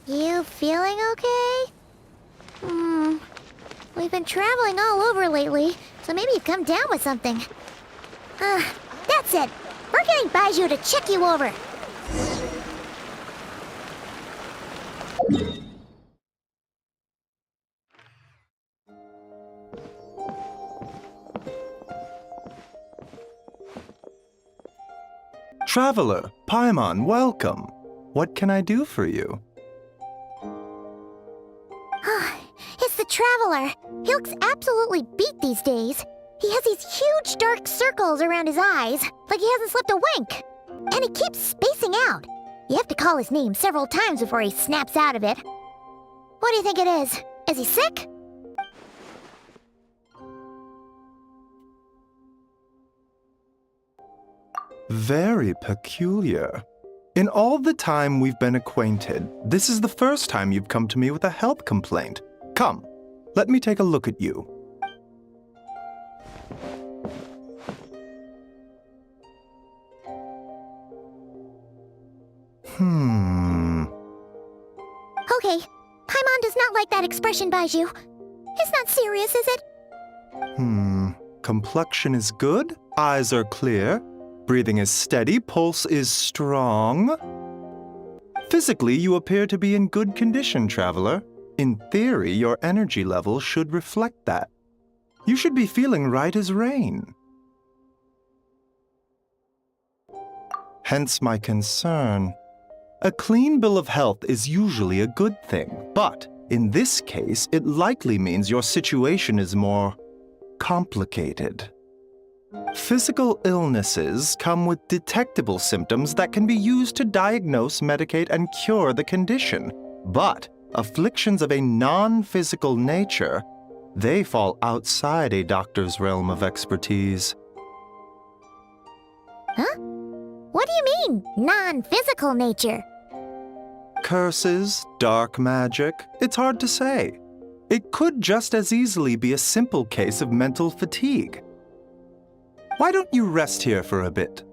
You feeling okay? We've been traveling all over lately, so maybe you've come down with something. That's it. We're getting Baiju to check you over. Traveler, Paimon, welcome. What can I do for you? It's the Traveler. He looks absolutely beat these days. He has these huge dark circles around his eyes, like he hasn't slept a wink. And he keeps spacing out. You have to call his name several times before he snaps out of it. What do you think it is? Is he sick? Very peculiar. In all the time we've been acquainted, this is the first time you've come to me with a health complaint. Come, let me take a look at you. Okay, Paimon does not like that expression, Baiju. It's not serious, is it? Complexion is good, eyes are clear, breathing is steady, pulse is strong. Physically, you appear to be in good condition, Traveler. In theory, your energy level should reflect that. You should be feeling right as rain. Hence my concern. A clean bill of health is usually a good thing, but in this case, it likely means your situation is more complicated. Physical illnesses come with detectable symptoms that can be used to diagnose, medicate, and cure the condition. But afflictions of a non-physical nature, they fall outside a doctor's realm of expertise. Huh? What do you mean, non-physical nature? Curses, dark magic, it's hard to say. It could just as easily be a simple case of mental fatigue. Why don't you rest here for a bit?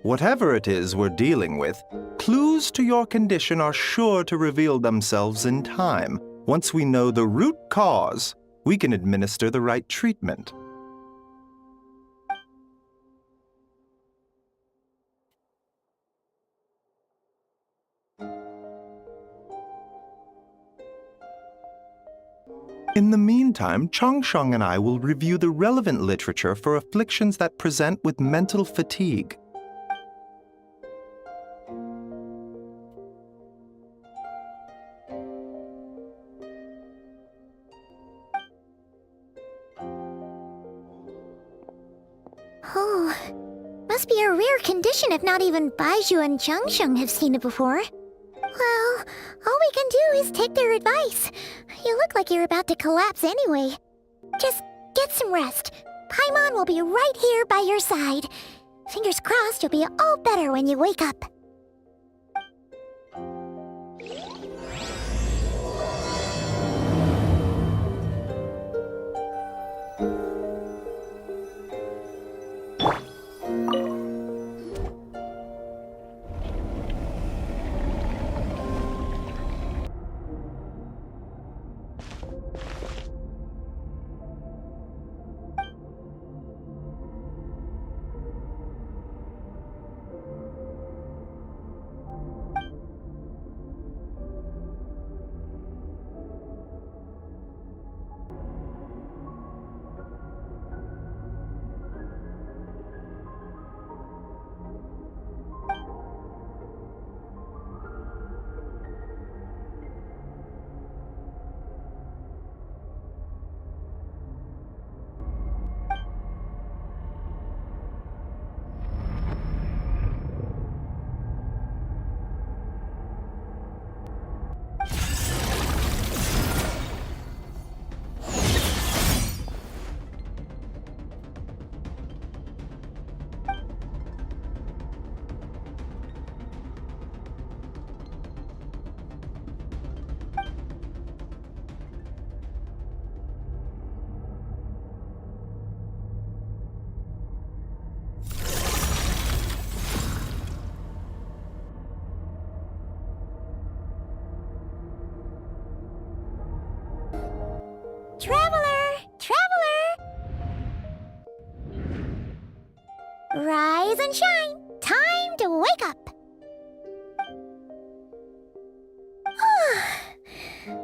Whatever it is we're dealing with, clues to your condition are sure to reveal themselves in time. Once we know the root cause, we can administer the right treatment. In the meantime, Changsheng and I will review the relevant literature for afflictions that present with mental fatigue. Oh, must be a rare condition if not even Baiju and Changsheng have seen it before. Well, all we can do is take their advice. You look like you're about to collapse anyway. Just get some rest. Paimon will be right here by your side. Fingers crossed you'll be all better when you wake up. and shine. Time to wake up.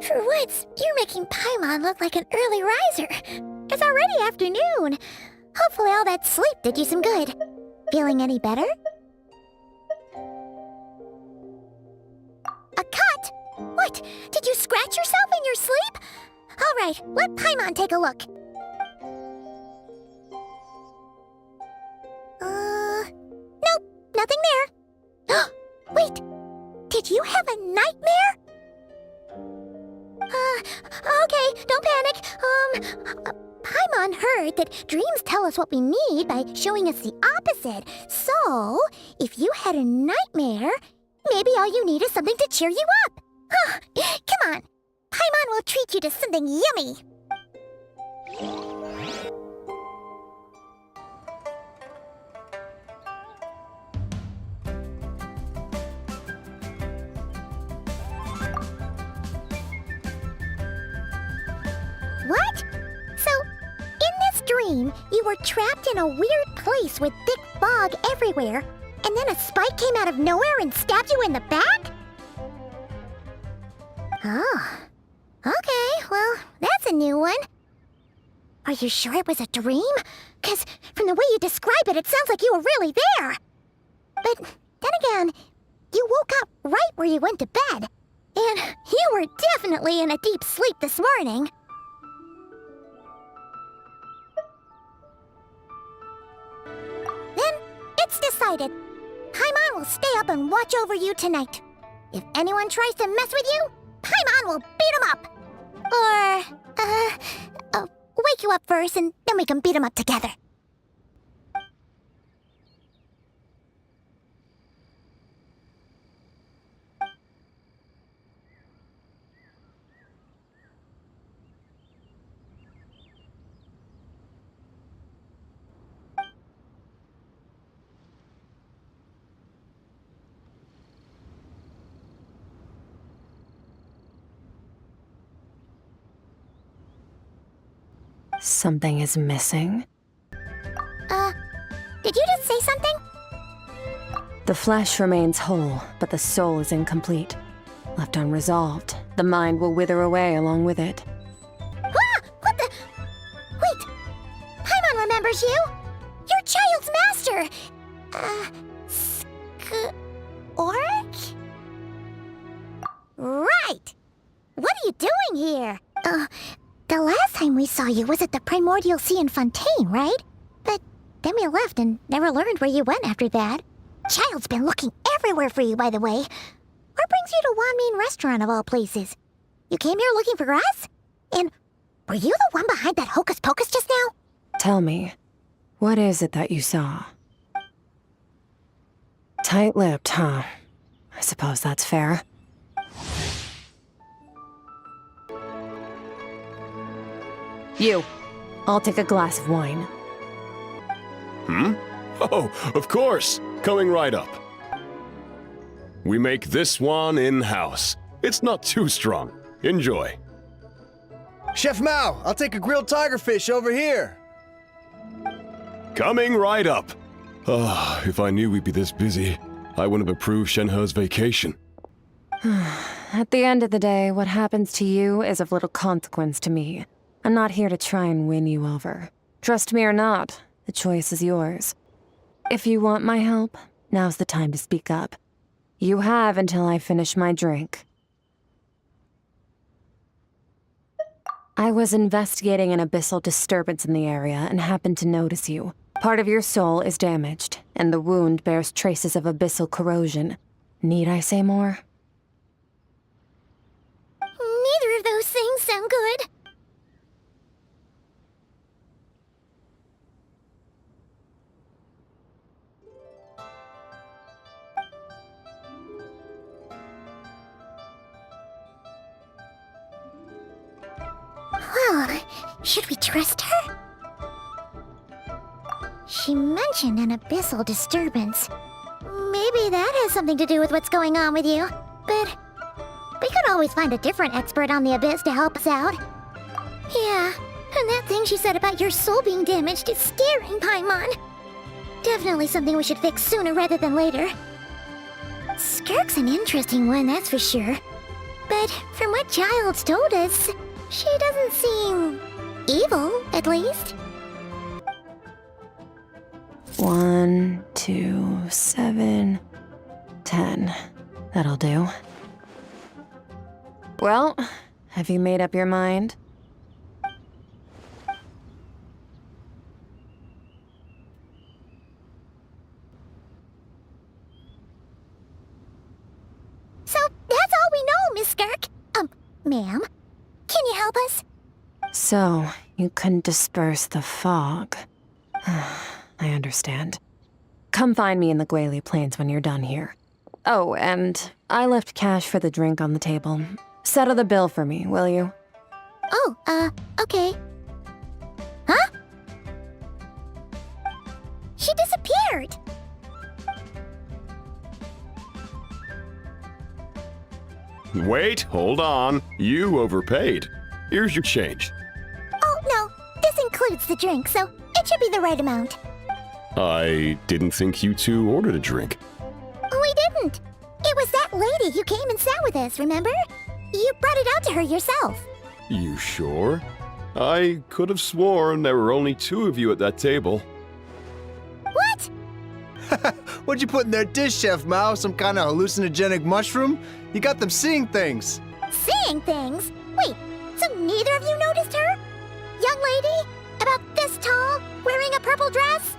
For once, you're making Paimon look like an early riser. It's already afternoon. Hopefully all that sleep did you some good. Feeling any better? A cut? What? Did you scratch yourself in your sleep? All right, let Paimon take a look. Nope, nothing there. Wait, did you have a nightmare? Okay, don't panic. Paimon heard that dreams tell us what we need by showing us the opposite. So, if you had a nightmare, maybe all you need is something to cheer you up. Come on, Paimon will treat you to something yummy. What? So, in this dream, you were trapped in a weird place with thick fog everywhere, and then a spike came out of nowhere and stabbed you in the back? Oh. Okay, well, that's a new one. Are you sure it was a dream? 'Cause from the way you describe it, it sounds like you were really there. But then again, you woke up right where you went to bed. And you were definitely in a deep sleep this morning. Then, it's decided. Paimon will stay up and watch over you tonight. If anyone tries to mess with you, Paimon will beat him up. Or, wake you up first and then we can beat him up together. Something is missing. Did you just say something? The flesh remains whole, but the soul is incomplete. Left unresolved, the mind will wither away along with it. Ah! What the? Wait! Paimon remembers you! You're Child's master! Skirk? Right! What are you doing here? The last time we saw you was at the Primordial Sea in Fontaine, right? But then we left and never learned where you went after that. Child's been looking everywhere for you, by the way. What brings you to Wanmean Restaurant of all places? You came here looking for us? And were you the one behind that hocus pocus just now? Tell me, what is it that you saw? Tight-lipped, huh? I suppose that's fair. You. I'll take a glass of wine. Oh, of course. Coming right up. We make this one in-house. It's not too strong. Enjoy. Chef Mao, I'll take a grilled tigerfish over here. Coming right up. If I knew we'd be this busy, I wouldn't have approved Shenhe's vacation. At the end of the day, what happens to you is of little consequence to me. I'm not here to try and win you over. Trust me or not, the choice is yours. If you want my help, now's the time to speak up. You have until I finish my drink. I was investigating an abyssal disturbance in the area and happened to notice you. Part of your soul is damaged, and the wound bears traces of abyssal corrosion. Need I say more? Neither of those things sound good. Well, should we trust her? She mentioned an abyssal disturbance. Maybe that has something to do with what's going on with you. But we could always find a different expert on the abyss to help us out. Yeah, and that thing she said about your soul being damaged is scaring Paimon. Definitely something we should fix sooner rather than later. Skirk's an interesting one, that's for sure. But from what Childs told us, she doesn't seem evil, at least. 1, 2, 7, 10. That'll do. Well, have you made up your mind? So that's all we know, Miss Skirk. Ma'am, can you help us? So, you couldn't disperse the fog. I understand. Come find me in the Gwali Plains when you're done here. Oh, and I left cash for the drink on the table. Settle the bill for me, will you? Oh, okay. Huh? She disappeared! Wait, hold on. You overpaid. Here's your change. Oh, no. This includes the drink, so it should be the right amount. I didn't think you two ordered a drink. We didn't. It was that lady who came and sat with us, remember? You brought it out to her yourself. You sure? I could have sworn there were only 2 of you at that table. What? What'd you put in their dish, Chef Mao? Some kind of hallucinogenic mushroom? You got them seeing things. Seeing things? Wait, so neither of you noticed her? Young lady? About this tall? Wearing a purple dress?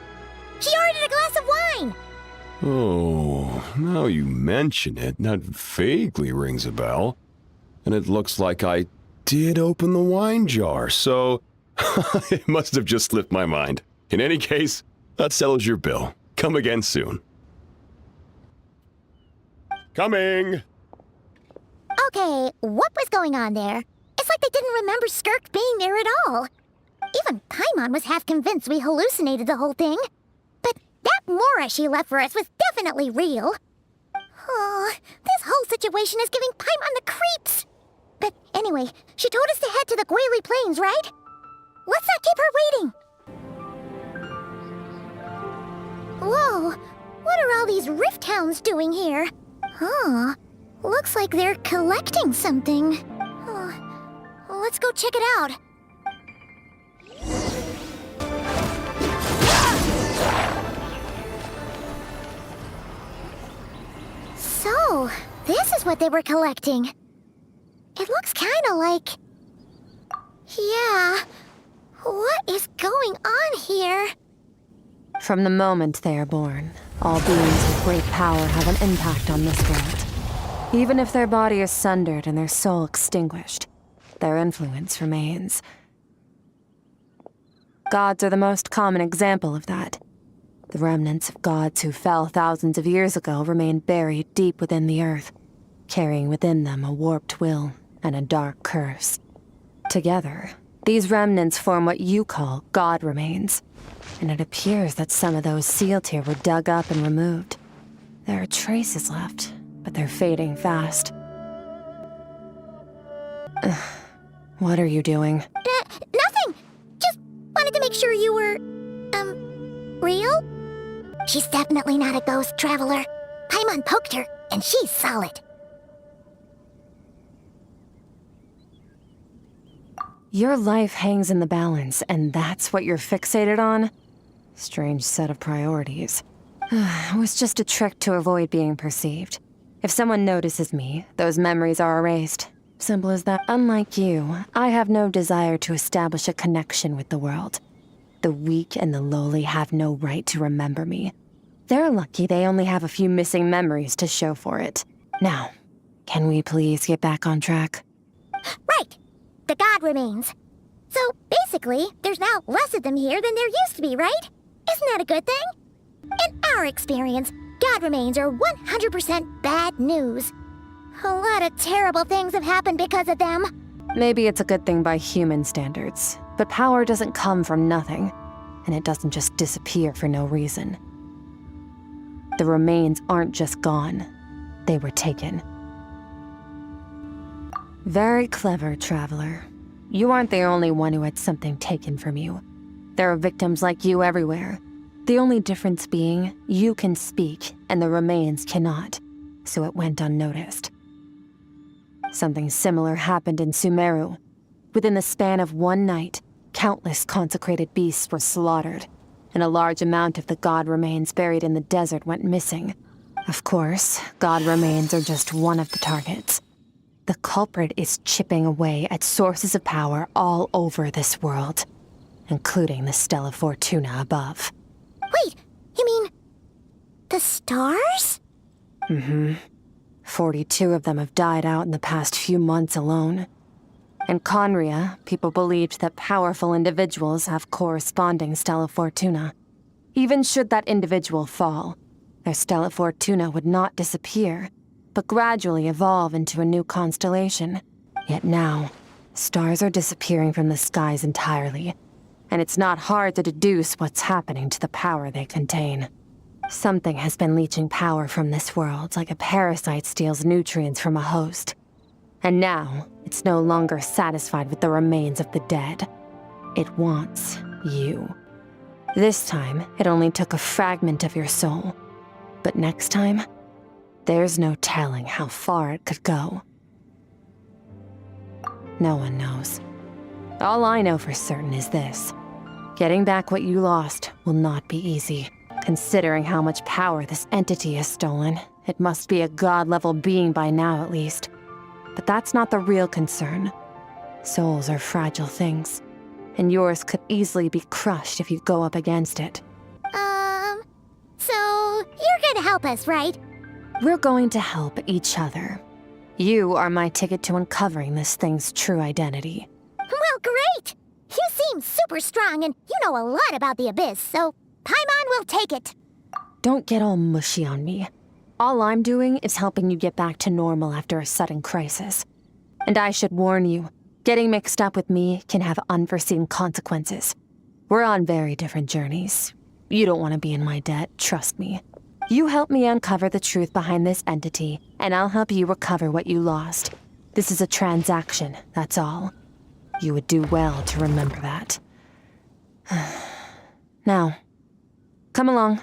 She ordered a glass of wine! Oh, now you mention it, that vaguely rings a bell. And it looks like I did open the wine jar, so it must have just slipped my mind. In any case, that settles your bill. Come again soon. Coming! Okay, what was going on there? It's like they didn't remember Skirk being there at all. Even Paimon was half convinced we hallucinated the whole thing. But that Mora she left for us was definitely real. Oh, this whole situation is giving Paimon the creeps. But anyway, she told us to head to the Gwali Plains, right? Let's not keep her waiting. Whoa, what are all these rift hounds doing here? Huh, looks like they're collecting something. Let's go check it out. So, this is what they were collecting. It looks kinda like... Yeah, what is going on here? From the moment they are born, all beings with great power have an impact on this world. Even if their body is sundered and their soul extinguished, their influence remains. Gods are the most common example of that. The remnants of gods who fell thousands of years ago remain buried deep within the earth, carrying within them a warped will and a dark curse. Together, these remnants form what you call god remains, and it appears that some of those sealed here were dug up and removed. There are traces left, but they're fading fast. What are you doing? Nothing! Just wanted to make sure you were, real? She's definitely not a ghost traveler. Paimon poked her, and she's solid. Your life hangs in the balance, and that's what you're fixated on? Strange set of priorities. It was just a trick to avoid being perceived. If someone notices me, those memories are erased. Simple as that. Unlike you, I have no desire to establish a connection with the world. The weak and the lowly have no right to remember me. They're lucky they only have a few missing memories to show for it. Now, can we please get back on track? Right! The god remains. So, basically, there's now less of them here than there used to be, right? Isn't that a good thing? In our experience, god remains are 100% bad news. A lot of terrible things have happened because of them. Maybe it's a good thing by human standards, but power doesn't come from nothing, and it doesn't just disappear for no reason. The remains aren't just gone, they were taken. Very clever, traveler. You aren't the only one who had something taken from you. There are victims like you everywhere. The only difference being, you can speak and the remains cannot, so it went unnoticed. Something similar happened in Sumeru. Within the span of one night, countless consecrated beasts were slaughtered, and a large amount of the god remains buried in the desert went missing. Of course, god remains are just one of the targets. The culprit is chipping away at sources of power all over this world, including the Stella Fortuna above. Wait, you mean the stars? 42 of them have died out in the past few months alone. In Conria, people believed that powerful individuals have corresponding Stella Fortuna. Even should that individual fall, their Stella Fortuna would not disappear, but gradually evolve into a new constellation. Yet now, stars are disappearing from the skies entirely, and it's not hard to deduce what's happening to the power they contain. Something has been leeching power from this world like a parasite steals nutrients from a host. And now, it's no longer satisfied with the remains of the dead. It wants you. This time, it only took a fragment of your soul. But next time, there's no telling how far it could go. No one knows. All I know for certain is this. Getting back what you lost will not be easy. Considering how much power this entity has stolen, it must be a god-level being by now at least. But that's not the real concern. Souls are fragile things, and yours could easily be crushed if you go up against it. So you're gonna help us, right? We're going to help each other. You are my ticket to uncovering this thing's true identity. Well, great! You seem super strong and you know a lot about the Abyss, so Paimon will take it. Don't get all mushy on me. All I'm doing is helping you get back to normal after a sudden crisis. And I should warn you, getting mixed up with me can have unforeseen consequences. We're on very different journeys. You don't want to be in my debt, trust me. You help me uncover the truth behind this entity, and I'll help you recover what you lost. This is a transaction, that's all. You would do well to remember that. Now, come along.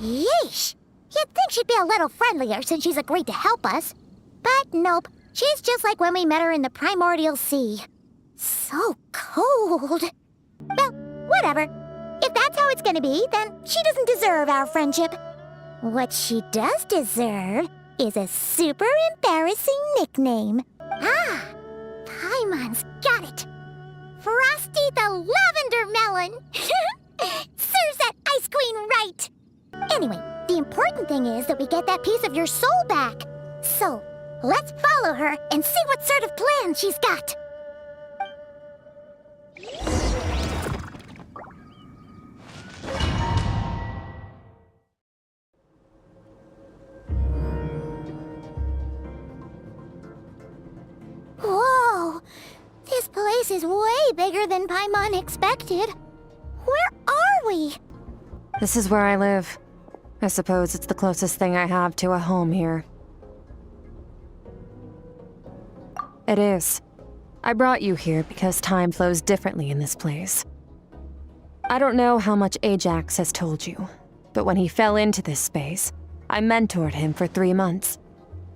Yeesh! You'd think she'd be a little friendlier since she's agreed to help us. But nope, she's just like when we met her in the primordial sea. So cold. Well, whatever. If that's how it's gonna be, then she doesn't deserve our friendship. What she does deserve is a super embarrassing nickname. Ah, Paimon's got it. Frosty the Lavender Melon. Serves that ice queen right. Anyway, the important thing is that we get that piece of your soul back. So, let's follow her and see what sort of plan she's got. Whoa! This place is way bigger than Paimon expected. Where are we? This is where I live. I suppose it's the closest thing I have to a home here. It is. I brought you here because time flows differently in this place. I don't know how much Ajax has told you, but when he fell into this space, I mentored him for 3 months.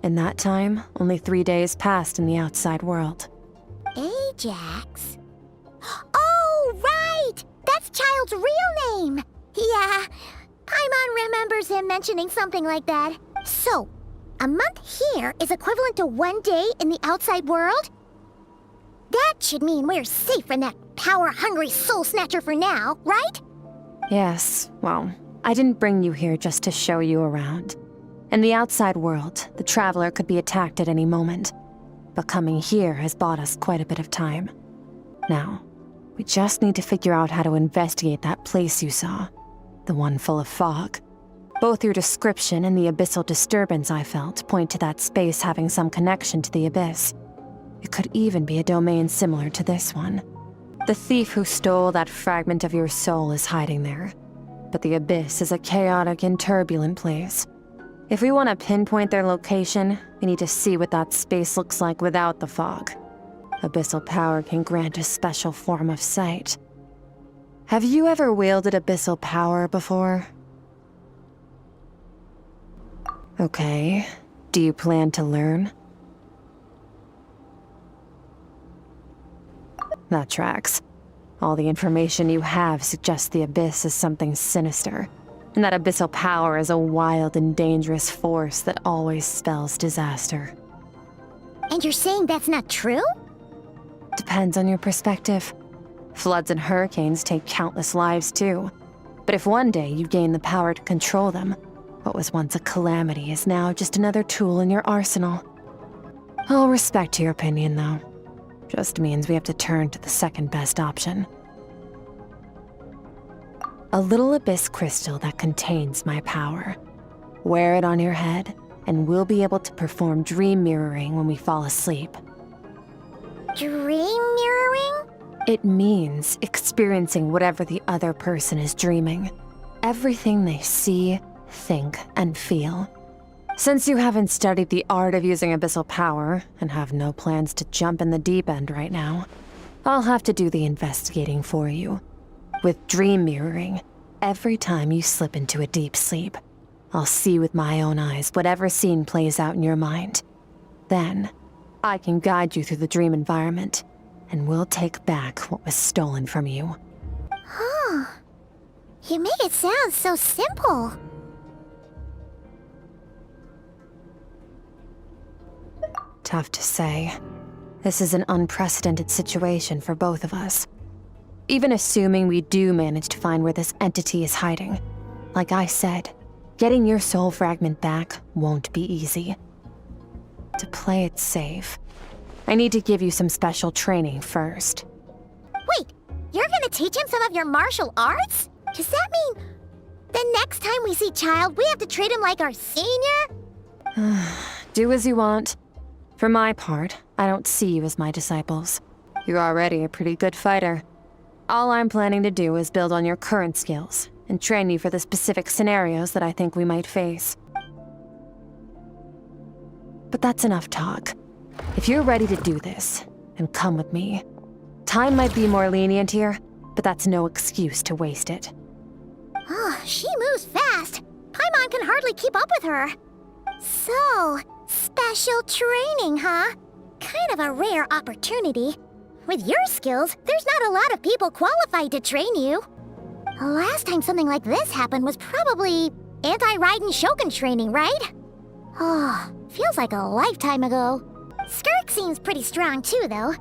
In that time, only 3 days passed in the outside world. Ajax? Oh, right! That's Child's real name! Yeah, Paimon remembers him mentioning something like that. So, a month here is equivalent to 1 day in the outside world? That should mean we're safe from that power-hungry soul snatcher for now, right? Yes, well, I didn't bring you here just to show you around. In the outside world, the Traveler could be attacked at any moment. But coming here has bought us quite a bit of time. Now, we just need to figure out how to investigate that place you saw. The one full of fog. Both your description and the abyssal disturbance I felt point to that space having some connection to the Abyss. It could even be a domain similar to this one. The thief who stole that fragment of your soul is hiding there. But the Abyss is a chaotic and turbulent place. If we want to pinpoint their location, we need to see what that space looks like without the fog. Abyssal power can grant a special form of sight. Have you ever wielded abyssal power before? Okay. Do you plan to learn? That tracks. All the information you have suggests the Abyss is something sinister, and that abyssal power is a wild and dangerous force that always spells disaster. And you're saying that's not true? Depends on your perspective. Floods and hurricanes take countless lives too. But if one day you gain the power to control them, what was once a calamity is now just another tool in your arsenal. I'll respect your opinion though. Just means we have to turn to the second best option. A little abyss crystal that contains my power. Wear it on your head, and we'll be able to perform dream mirroring when we fall asleep. Dream mirroring? It means experiencing whatever the other person is dreaming. Everything they see, think, and feel. Since you haven't studied the art of using abyssal power, and have no plans to jump in the deep end right now, I'll have to do the investigating for you. With dream mirroring, every time you slip into a deep sleep, I'll see with my own eyes whatever scene plays out in your mind. Then, I can guide you through the dream environment, and we'll take back what was stolen from you. Huh. You make it sound so simple. Tough to say. This is an unprecedented situation for both of us. Even assuming we do manage to find where this entity is hiding, like I said, getting your soul fragment back won't be easy. To play it safe, I need to give you some special training first. Wait, you're gonna teach him some of your martial arts? Does that mean the next time we see Child, we have to treat him like our senior? Do as you want. For my part, I don't see you as my disciples. You're already a pretty good fighter. All I'm planning to do is build on your current skills and train you for the specific scenarios that I think we might face. But that's enough talk. If you're ready to do this, then come with me. Time might be more lenient here, but that's no excuse to waste it. Oh, she moves fast. Paimon can hardly keep up with her. So, special training, huh? Kind of a rare opportunity. With your skills, there's not a lot of people qualified to train you. The last time something like this happened was probably anti-Raiden Shogun training, right? Oh, feels like a lifetime ago. Skirk seems pretty strong too, though.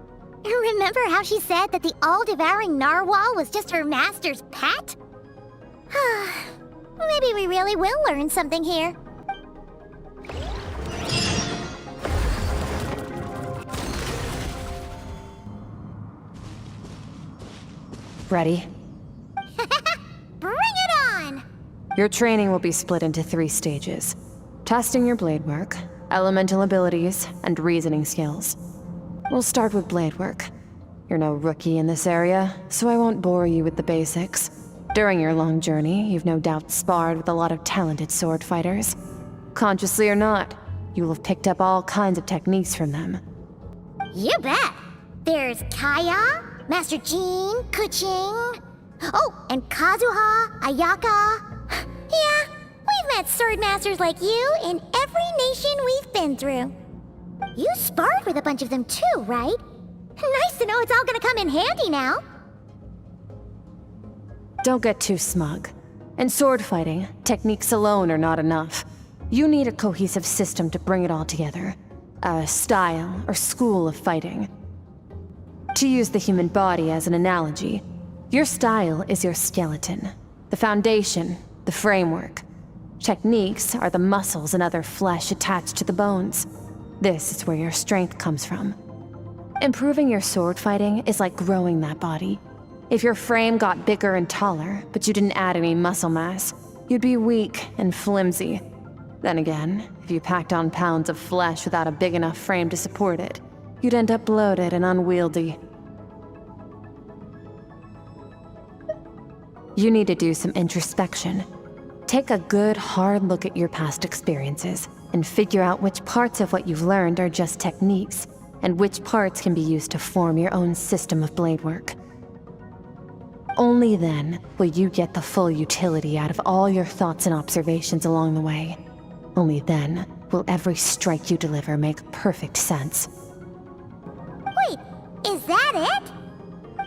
Remember how she said that the all-devouring narwhal was just her master's pet? Maybe we really will learn something here. Ready? Bring it on! Your training will be split into 3 stages. Testing your blade work, elemental abilities, and reasoning skills. We'll start with blade work. You're no rookie in this area, so I won't bore you with the basics. During your long journey, you've no doubt sparred with a lot of talented sword fighters. Consciously or not, you will have picked up all kinds of techniques from them. You bet! There's Kaya, Master Jean, Kuching... Oh, and Kazuha, Ayaka... Yeah, we've met sword masters like you in every nation we've been through. You sparred with a bunch of them too, right? Nice to know it's all gonna come in handy now. Don't get too smug. In sword fighting, techniques alone are not enough. You need a cohesive system to bring it all together. A style or school of fighting. To use the human body as an analogy, your style is your skeleton, the foundation, the framework. Techniques are the muscles and other flesh attached to the bones. This is where your strength comes from. Improving your sword fighting is like growing that body. If your frame got bigger and taller, but you didn't add any muscle mass, you'd be weak and flimsy. Then again, if you packed on pounds of flesh without a big enough frame to support it, you'd end up bloated and unwieldy. You need to do some introspection. Take a good, hard look at your past experiences and figure out which parts of what you've learned are just techniques, and which parts can be used to form your own system of blade work. Only then will you get the full utility out of all your thoughts and observations along the way. Only then will every strike you deliver make perfect sense. Wait, is that it?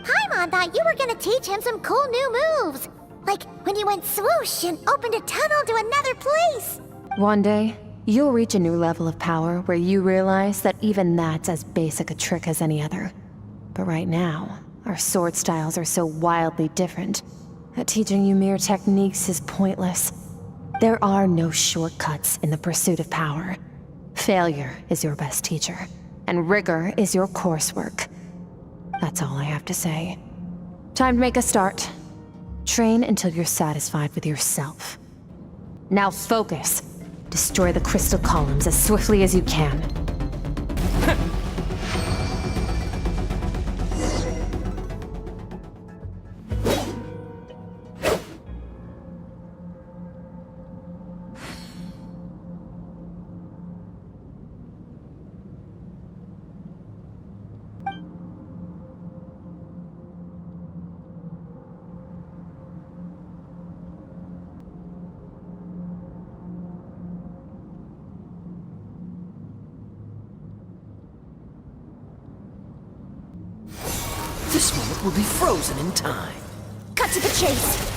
Paimon thought you were gonna teach him some cool new moves. Like when you went swoosh and opened a tunnel to another place. One day, you'll reach a new level of power where you realize that even that's as basic a trick as any other. But right now, our sword styles are so wildly different that teaching you mere techniques is pointless. There are no shortcuts in the pursuit of power. Failure is your best teacher, and rigor is your coursework. That's all I have to say. Time to make a start. Train until you're satisfied with yourself. Now focus. Destroy the crystal columns as swiftly as you can. This moment will be frozen in time. Cut to the chase.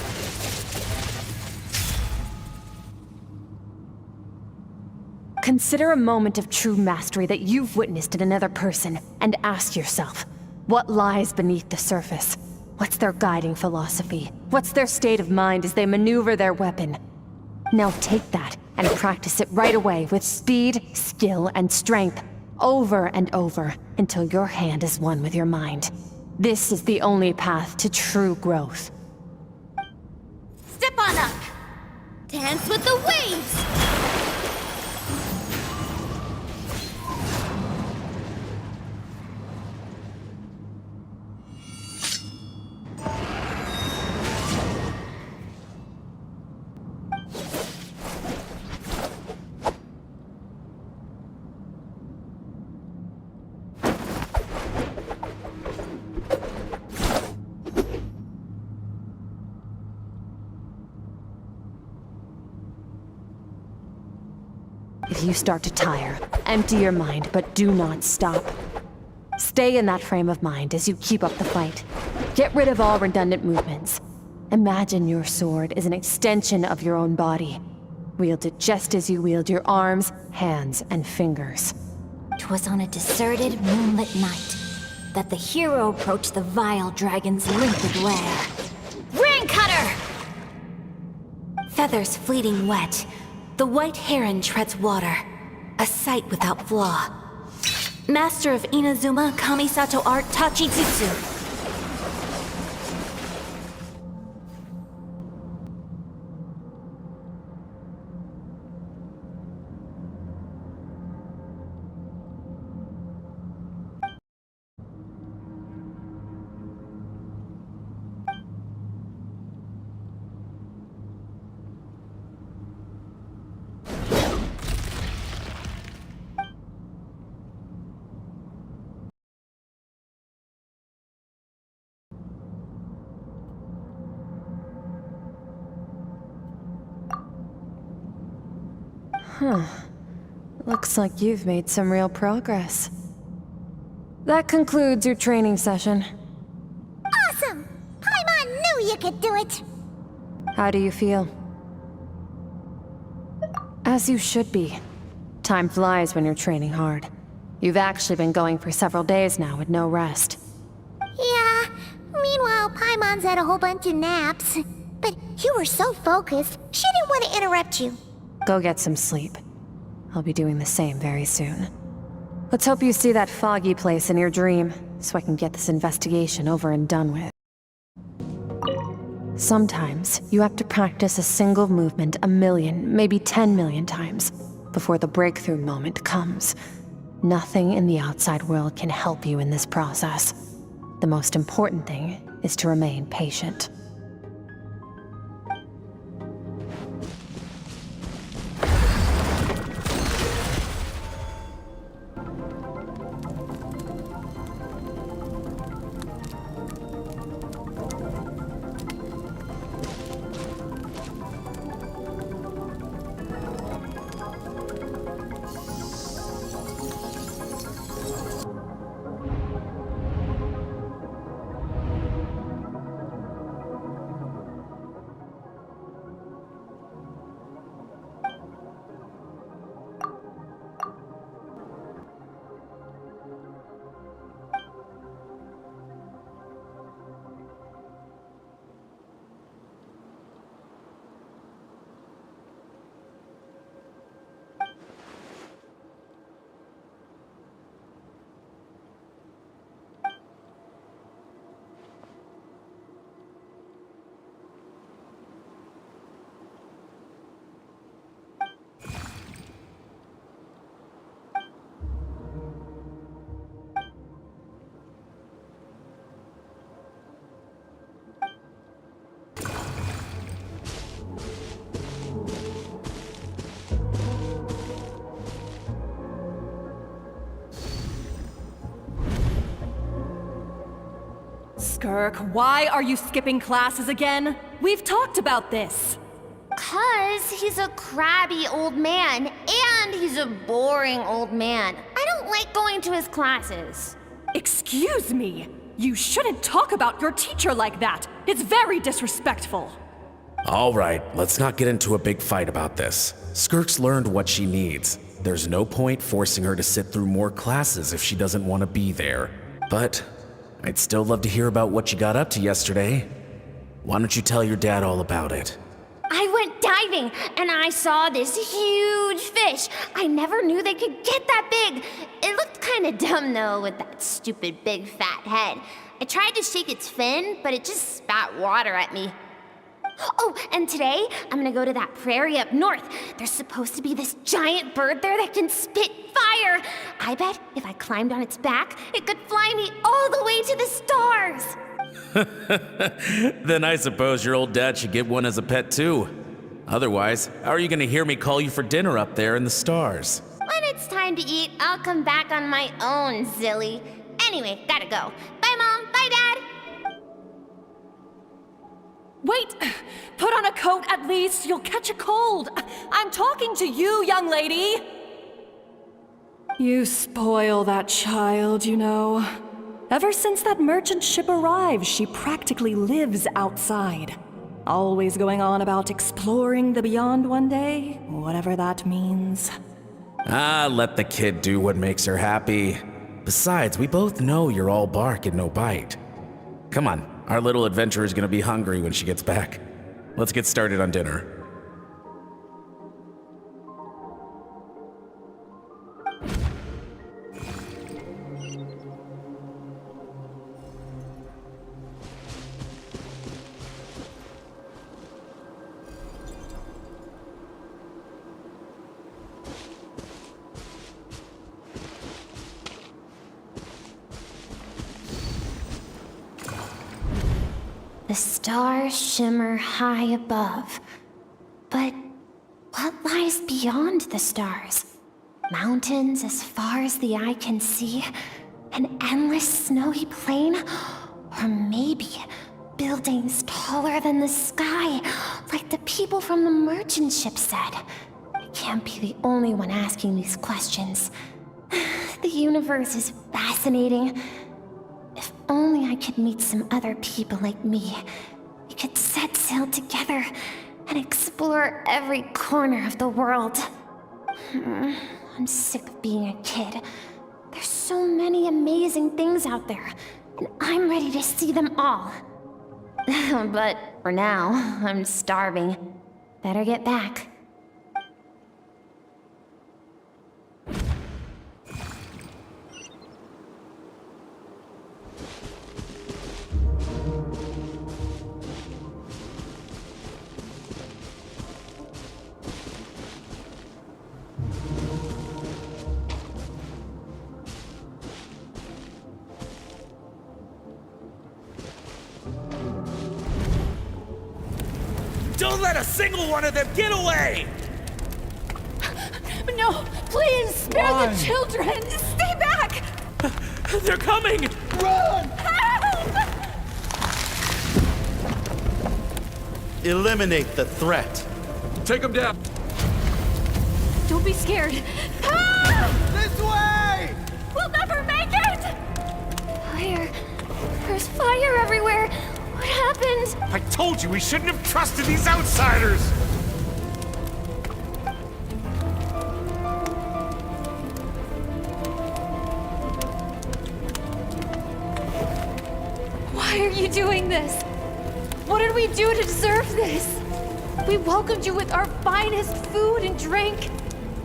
Consider a moment of true mastery that you've witnessed in another person, and ask yourself, what lies beneath the surface? What's their guiding philosophy? What's their state of mind as they maneuver their weapon? Now take that and practice it right away with speed, skill, and strength, over and over, until your hand is one with your mind. This is the only path to true growth. Step on up. Dance with the waves. If you start to tire, empty your mind, but do not stop. Stay in that frame of mind as you keep up the fight. Get rid of all redundant movements. Imagine your sword is an extension of your own body. Wield it just as you wield your arms, hands, and fingers. 'Twas on a deserted, moonlit night that the hero approached the vile dragon's limpid lair. Ring cutter! Feathers fleeting wet, the white heron treads water, a sight without flaw. Master of Inazuma Kamisato art Tachijutsu. Huh. Looks like you've made some real progress. That concludes your training session. Awesome! Paimon knew you could do it! How do you feel? As you should be. Time flies when you're training hard. You've actually been going for several days now with no rest. Yeah, meanwhile Paimon's had a whole bunch of naps. But you were so focused, she didn't want to interrupt you. Go get some sleep. I'll be doing the same very soon. Let's hope you see that foggy place in your dream, so I can get this investigation over and done with. Sometimes, you have to practice a single movement 1,000,000, maybe 10,000,000 times, before the breakthrough moment comes. Nothing in the outside world can help you in this process. The most important thing is to remain patient. Skirk, why are you skipping classes again? We've talked about this. 'Cause he's a crabby old man, and he's a boring old man. I don't like going to his classes. Excuse me. You shouldn't talk about your teacher like that. It's very disrespectful. All right, let's not get into a big fight about this. Skirk's learned what she needs. There's no point forcing her to sit through more classes if she doesn't want to be there. But I'd still love to hear about what you got up to yesterday. Why don't you tell your dad all about it? I went diving, and I saw this huge fish. I never knew they could get that big. It looked kinda dumb, though, with that stupid big fat head. I tried to shake its fin, but it just spat water at me. Oh, and today, I'm gonna go to that prairie up north. There's supposed to be this giant bird there that can spit fire. I bet if I climbed on its back, it could fly me all the way to the stars. Then I suppose your old dad should get one as a pet too. Otherwise, how are you gonna hear me call you for dinner up there in the stars? When it's time to eat, I'll come back on my own, Zilly. Anyway, gotta go. Bye, Mom. Bye, Dad. Wait! Put on a coat at least. You'll catch a cold. I'm talking to you, young lady. You spoil that child, you know. Ever since that merchant ship arrived, she practically lives outside. Always going on about exploring the beyond one day, whatever that means. Let the kid do what makes her happy. Besides, we both know you're all bark and no bite. Come on, our little adventurer is gonna be hungry when she gets back. Let's get started on dinner. The stars shimmer high above. But what lies beyond the stars? Mountains as far as the eye can see? An endless snowy plain? Or maybe buildings taller than the sky, like the people from the merchant ship said? I can't be the only one asking these questions. The universe is fascinating. If only I could meet some other people like me. We could set sail together and explore every corner of the world. I'm sick of being a kid. There's so many amazing things out there, and I'm ready to see them all. But for now, I'm starving. Better get back. Don't let a single one of them get away! No, please, spare the children! Stay back! They're coming! Run! Help! Eliminate the threat. Take them down! Don't be scared. Help! This way! We'll never make it! Fire. There's fire everywhere. What happened? I told you we shouldn't have trusted these outsiders! Why are you doing this? What did we do to deserve this? We welcomed you with our finest food and drink,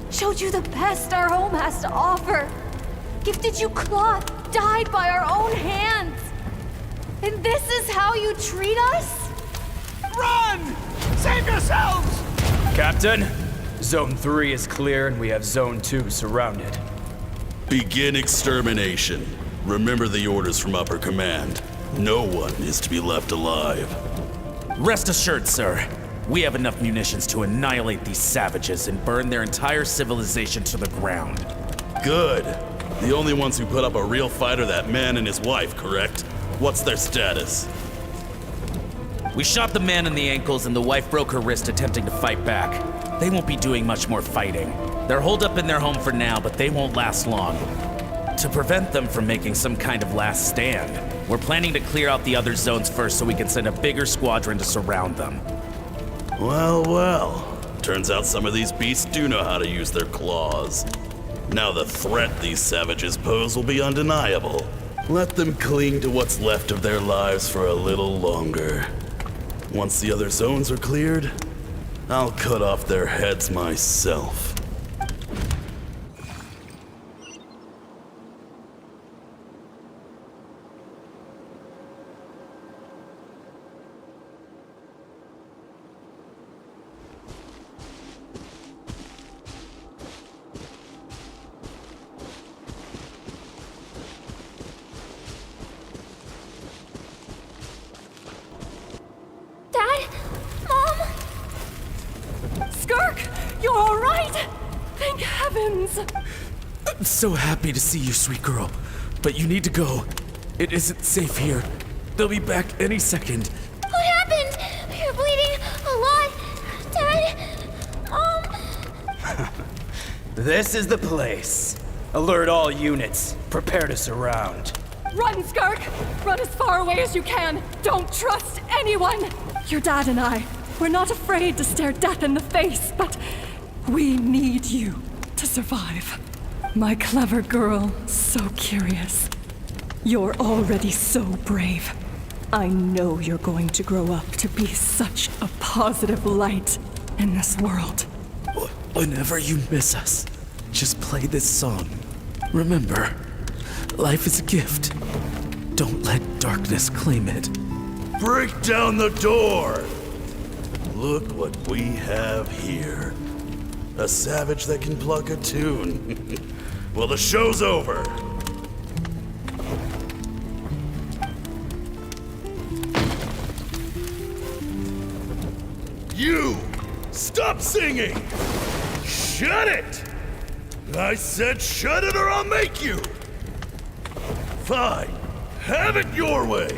showed you the best our home has to offer, gifted you cloth dyed by our own hands. And this is how you treat us? Run! Save yourselves! Captain, Zone 3 is clear and we have Zone 2 surrounded. Begin extermination. Remember the orders from upper command. No one is to be left alive. Rest assured, sir. We have enough munitions to annihilate these savages and burn their entire civilization to the ground. Good. The only ones who put up a real fight are that man and his wife, correct? What's their status? We shot the man in the ankles and the wife broke her wrist attempting to fight back. They won't be doing much more fighting. They're holed up in their home for now, but they won't last long. To prevent them from making some kind of last stand, we're planning to clear out the other zones first so we can send a bigger squadron to surround them. Well, well. Turns out some of these beasts do know how to use their claws. Now the threat these savages pose will be undeniable. Let them cling to what's left of their lives for a little longer. Once the other zones are cleared, I'll cut off their heads myself. Dad? Mom? Skirk, you're all right? Thank heavens. I'm so happy to see you, sweet girl. But you need to go. It isn't safe here. They'll be back any second. What happened? You're bleeding a lot. Dad? Mom? This is the place. Alert all units. Prepare to surround. Run, Skirk! Run as far away as you can. Don't trust anyone. Your dad and I, we're not afraid to stare death in the face, but we need you to survive. My clever girl, so curious. You're already so brave. I know you're going to grow up to be such a positive light in this world. Whenever you miss us, just play this song. Remember, life is a gift. Don't let darkness claim it. Break down the door! Look what we have here. A savage that can pluck a tune. Well, the show's over. You! Stop singing! Shut it! I said shut it or I'll make you! Fine. Have it your way!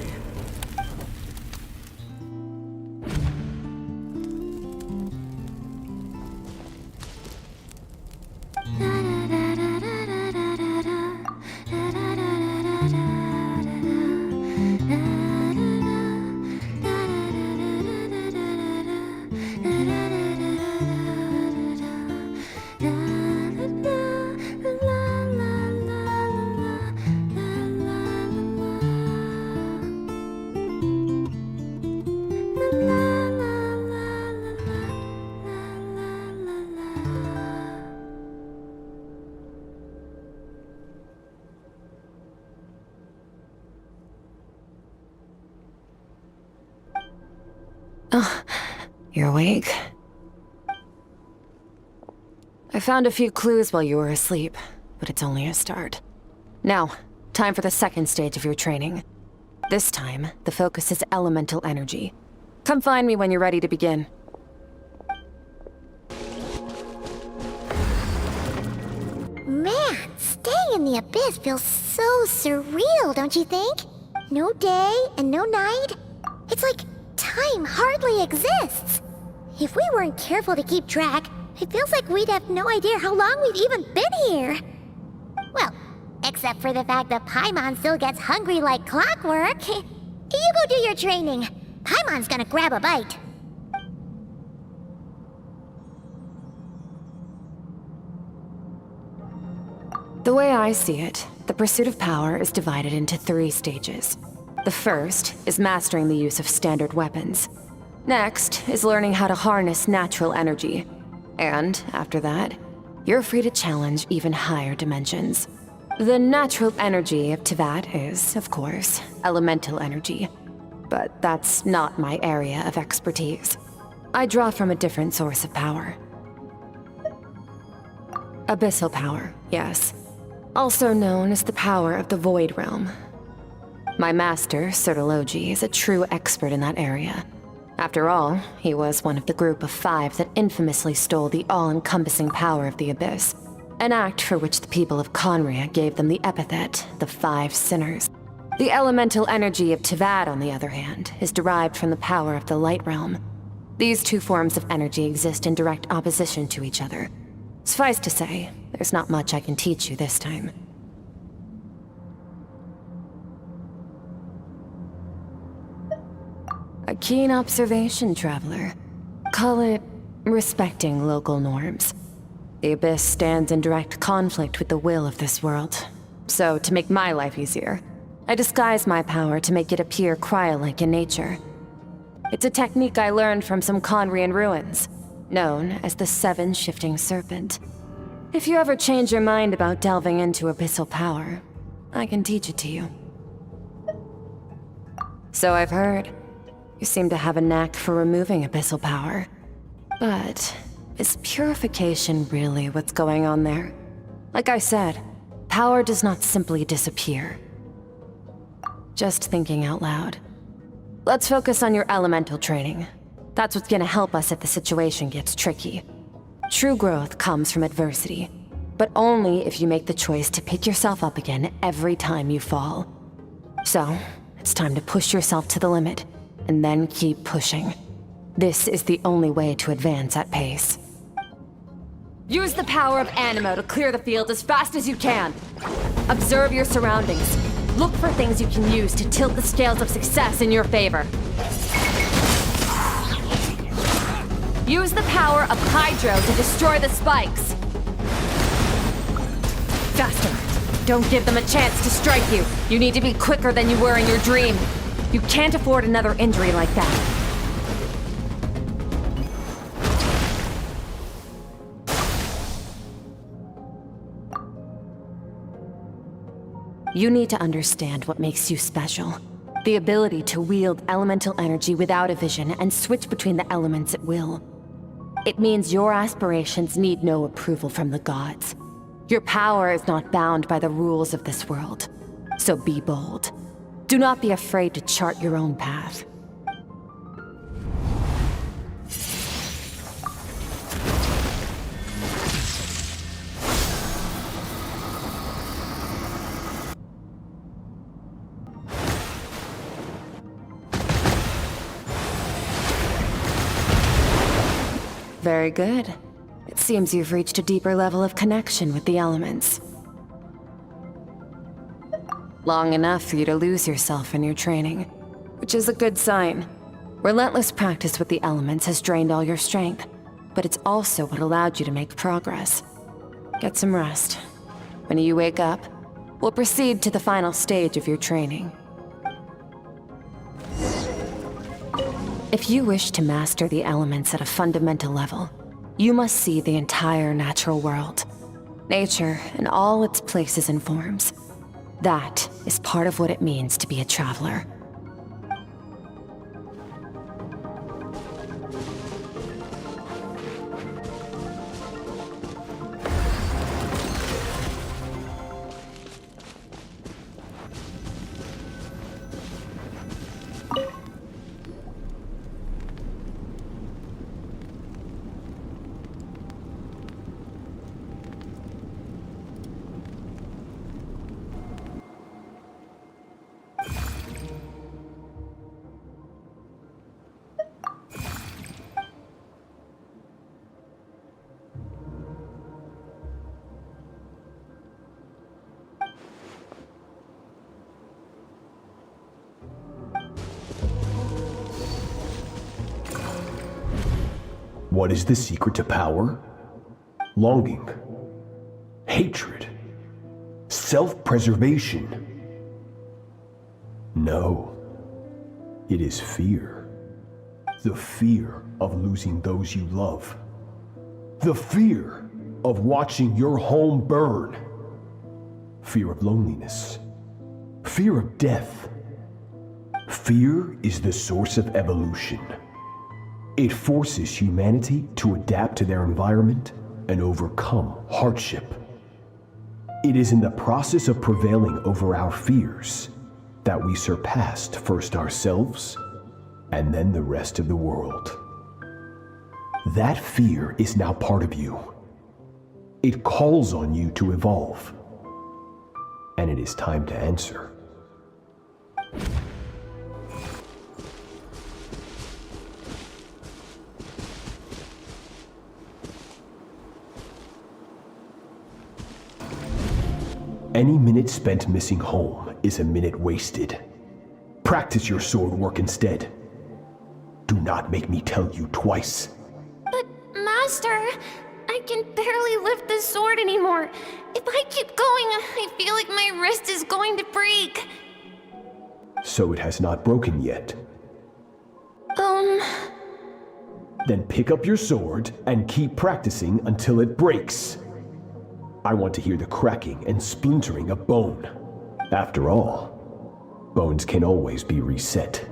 Oh, you're awake? I found a few clues while you were asleep, but it's only a start. Now, time for the second stage of your training. This time, the focus is elemental energy. Come find me when you're ready to begin. Man, staying in the abyss feels so surreal, don't you think? No day and no night. It's like time hardly exists. If we weren't careful to keep track, it feels like we'd have no idea how long we've even been here. Well, except for the fact that Paimon still gets hungry like clockwork. You go do your training. Paimon's gonna grab a bite. The way I see it, the pursuit of power is divided into 3 stages. The first is mastering the use of standard weapons. Next is learning how to harness natural energy. And after that, you're free to challenge even higher dimensions. The natural energy of TezCatt is, of course, elemental energy. But that's not my area of expertise. I draw from a different source of power. Abyssal power, yes. Also known as the power of the Void Realm. My master, Sertologi, is a true expert in that area. After all, he was one of the group of 5 that infamously stole the all-encompassing power of the Abyss, an act for which the people of Conria gave them the epithet, the 5 Sinners. The elemental energy of TezCatt, on the other hand, is derived from the power of the Light Realm. These two forms of energy exist in direct opposition to each other. Suffice to say, there's not much I can teach you this time. A keen observation, traveler. Call it respecting local norms. The Abyss stands in direct conflict with the will of this world. So, to make my life easier, I disguise my power to make it appear cryo-like in nature. It's a technique I learned from some Conrian ruins, known as the Seven Shifting Serpent. If you ever change your mind about delving into abyssal power, I can teach it to you. So I've heard. You seem to have a knack for removing abyssal power. But is purification really what's going on there? Like I said, power does not simply disappear. Just thinking out loud. Let's focus on your elemental training. That's what's gonna help us if the situation gets tricky. True growth comes from adversity, but only if you make the choice to pick yourself up again every time you fall. So, it's time to push yourself to the limit, and then keep pushing. This is the only way to advance at pace. Use the power of Animo to clear the field as fast as you can. Observe your surroundings. Look for things you can use to tilt the scales of success in your favor. Use the power of Hydro to destroy the spikes. Faster. Don't give them a chance to strike you. You need to be quicker than you were in your dream. You can't afford another injury like that. You need to understand what makes you special. The ability to wield elemental energy without a vision and switch between the elements at will. It means your aspirations need no approval from the gods. Your power is not bound by the rules of this world. So be bold. Do not be afraid to chart your own path. Very good. It seems you've reached a deeper level of connection with the elements. Long enough for you to lose yourself in your training, which is a good sign. Relentless practice with the elements has drained all your strength, but it's also what allowed you to make progress. Get some rest. When you wake up, we'll proceed to the final stage of your training. If you wish to master the elements at a fundamental level, you must see the entire natural world. Nature in all its places and forms. That is part of what it means to be a traveler. What is the secret to power? Longing, hatred, self-preservation. No, it is fear. The fear of losing those you love. The fear of watching your home burn. Fear of loneliness. Fear of death. Fear is the source of evolution. It forces humanity to adapt to their environment and overcome hardship. It is in the process of prevailing over our fears that we surpassed first ourselves and then the rest of the world. That fear is now part of you. It calls on you to evolve. And it is time to answer. Any minute spent missing home is a minute wasted. Practice your sword work instead. Do not make me tell you twice. But, Master, I can barely lift the sword anymore. If I keep going, I feel like my wrist is going to break. So it has not broken yet. Then pick up your sword and keep practicing until it breaks. I want to hear the cracking and splintering of bone. After all, bones can always be reset.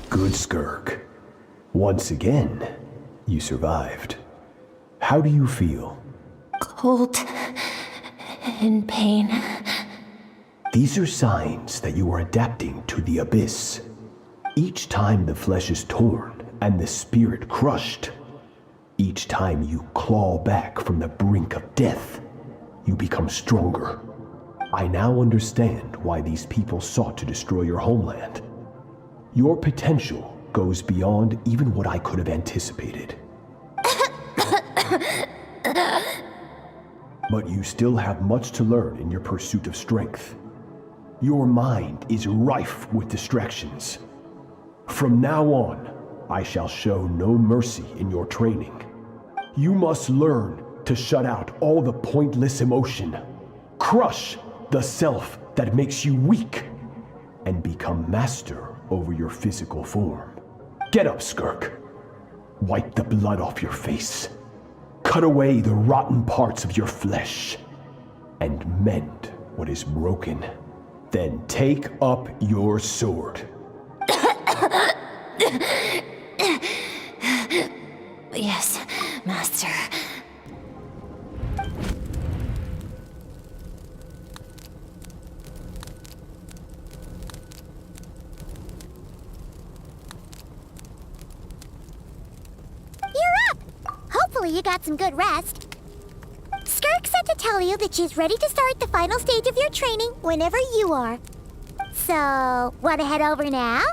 Good, Skirk. Once again, you survived. How do you feel? Cold and pain. These are signs that you are adapting to the abyss. Each time the flesh is torn and the spirit crushed, each time you claw back from the brink of death, you become stronger. I now understand why these people sought to destroy your homeland. Your potential goes beyond even what I could have anticipated. But you still have much to learn in your pursuit of strength. Your mind is rife with distractions. From now on, I shall show no mercy in your training. You must learn to shut out all the pointless emotion, crush the self that makes you weak, and become master over your physical form. Get up, Skirk. Wipe the blood off your face. Cut away the rotten parts of your flesh. And mend what is broken. Then take up your sword. Yes, Master. Hopefully you got some good rest. Skirk said to tell you that she's ready to start the final stage of your training whenever you are. So, want to head over now?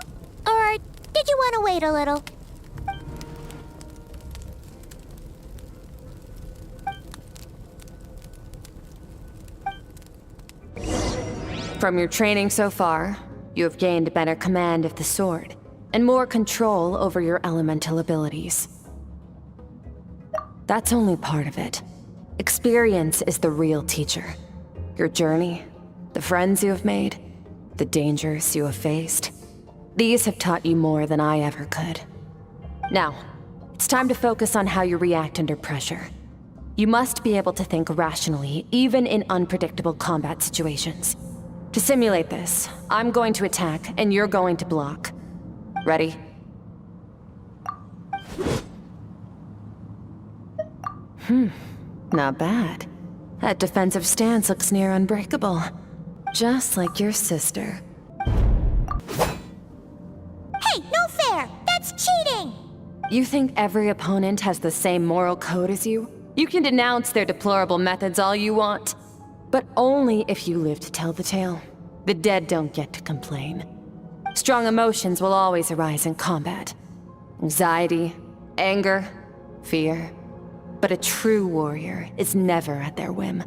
Or did you want to wait a little? From your training so far, you have gained better command of the sword, and more control over your elemental abilities. That's only part of it. Experience is the real teacher. Your journey, the friends you have made, the dangers you have faced. These have taught you more than I ever could. Now, it's time to focus on how you react under pressure. You must be able to think rationally, even in unpredictable combat situations. To simulate this, I'm going to attack and you're going to block. Ready? Not bad. That defensive stance looks near unbreakable. Just like your sister. Hey, no fair! That's cheating! You think every opponent has the same moral code as you? You can denounce their deplorable methods all you want. But only if you live to tell the tale. The dead don't get to complain. Strong emotions will always arise in combat. Anxiety, anger, fear. But a true warrior is never at their whim.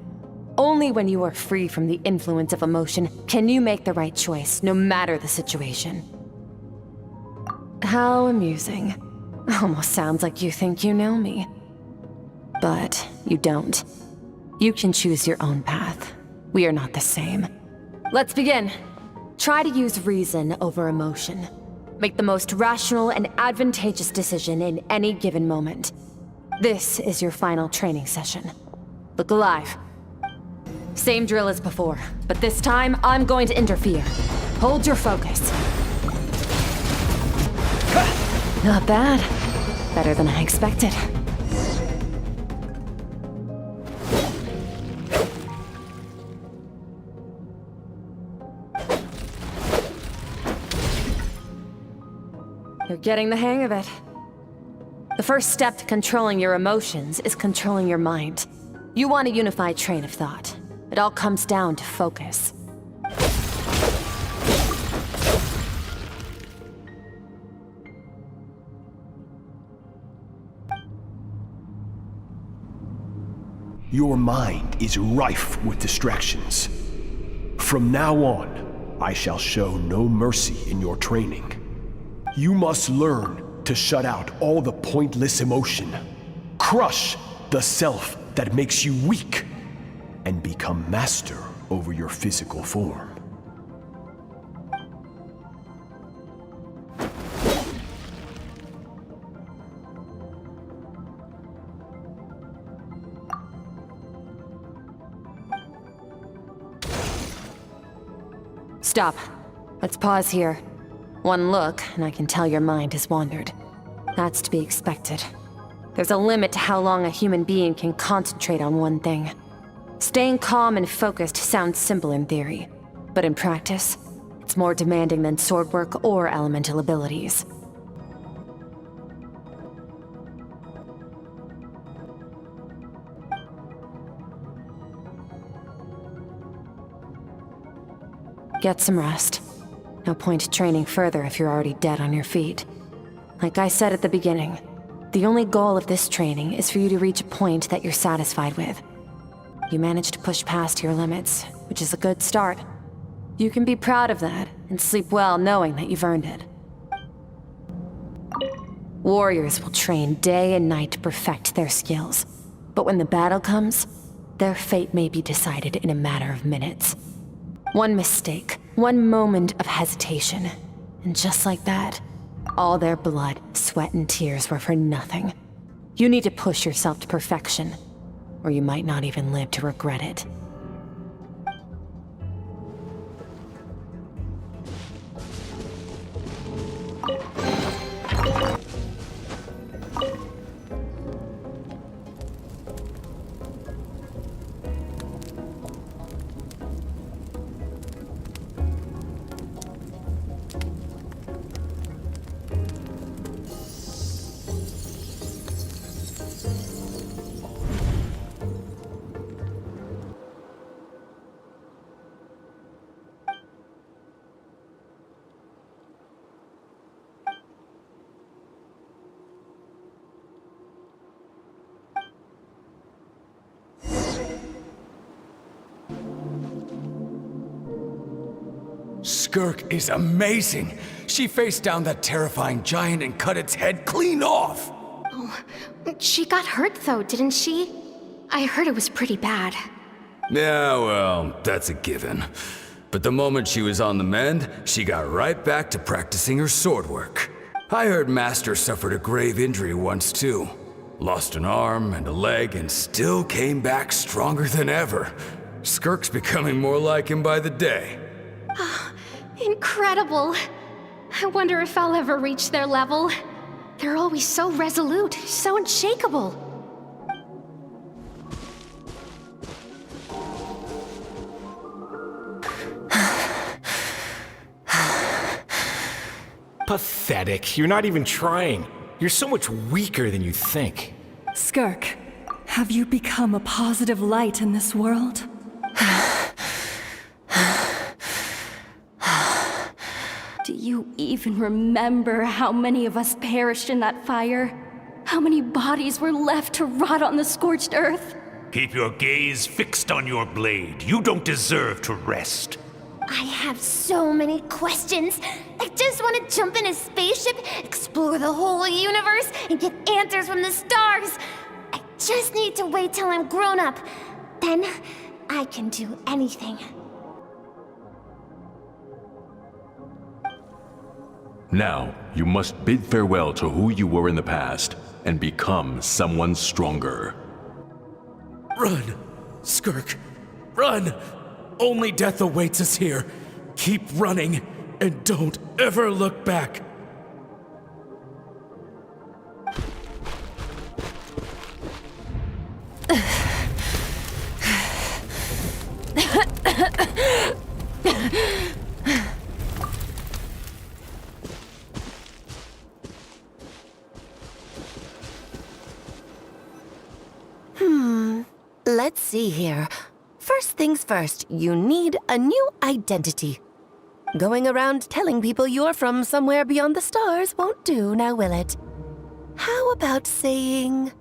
Only when you are free from the influence of emotion can you make the right choice, no matter the situation. How amusing. Almost sounds like you think you know me. But you don't. You can choose your own path. We are not the same. Let's begin. Try to use reason over emotion. Make the most rational and advantageous decision in any given moment. This is your final training session. Look alive. Same drill as before, but this time I'm going to interfere. Hold your focus. Not bad. Better than I expected. You're getting the hang of it. The first step to controlling your emotions is controlling your mind. You want a unified train of thought. It all comes down to focus. Your mind is rife with distractions. From now on, I shall show no mercy in your training. You must learn to shut out all the pointless emotion, crush the self that makes you weak, and become master over your physical form. Stop. Let's pause here. One look, and I can tell your mind has wandered. That's to be expected. There's a limit to how long a human being can concentrate on one thing. Staying calm and focused sounds simple in theory, but in practice, it's more demanding than sword work or elemental abilities. Get some rest. No point training further if you're already dead on your feet. Like I said at the beginning, the only goal of this training is for you to reach a point that you're satisfied with. You managed to push past your limits, which is a good start. You can be proud of that and sleep well knowing that you've earned it. Warriors will train day and night to perfect their skills, but when the battle comes, their fate may be decided in a matter of minutes. One mistake, one moment of hesitation, and just like that, all their blood, sweat, and tears were for nothing. You need to push yourself to perfection, or you might not even live to regret it. Skirk is amazing. She faced down that terrifying giant and cut its head clean off. Oh, she got hurt though, didn't she? I heard it was pretty bad. Yeah, well, that's a given. But the moment she was on the mend, she got right back to practicing her sword work. I heard Master suffered a grave injury once too. Lost an arm and a leg and still came back stronger than ever. Skirk's becoming more like him by the day. Incredible! I wonder if I'll ever reach their level. They're always so resolute, so unshakable. Pathetic. You're not even trying. You're so much weaker than you think. Skirk, have you become a positive light in this world? Do you even remember how many of us perished in that fire? How many bodies were left to rot on the scorched earth? Keep your gaze fixed on your blade. You don't deserve to rest. I have so many questions. I just want to jump in a spaceship, explore the whole universe, and get answers from the stars. I just need to wait till I'm grown up. Then I can do anything. Now, you must bid farewell to who you were in the past and become someone stronger. Run! Skirk, run! Only death awaits us here. Keep running, and don't ever look back. Let's see here. First things first, you need a new identity. Going around telling people you're from somewhere beyond the stars won't do, now will it? How about saying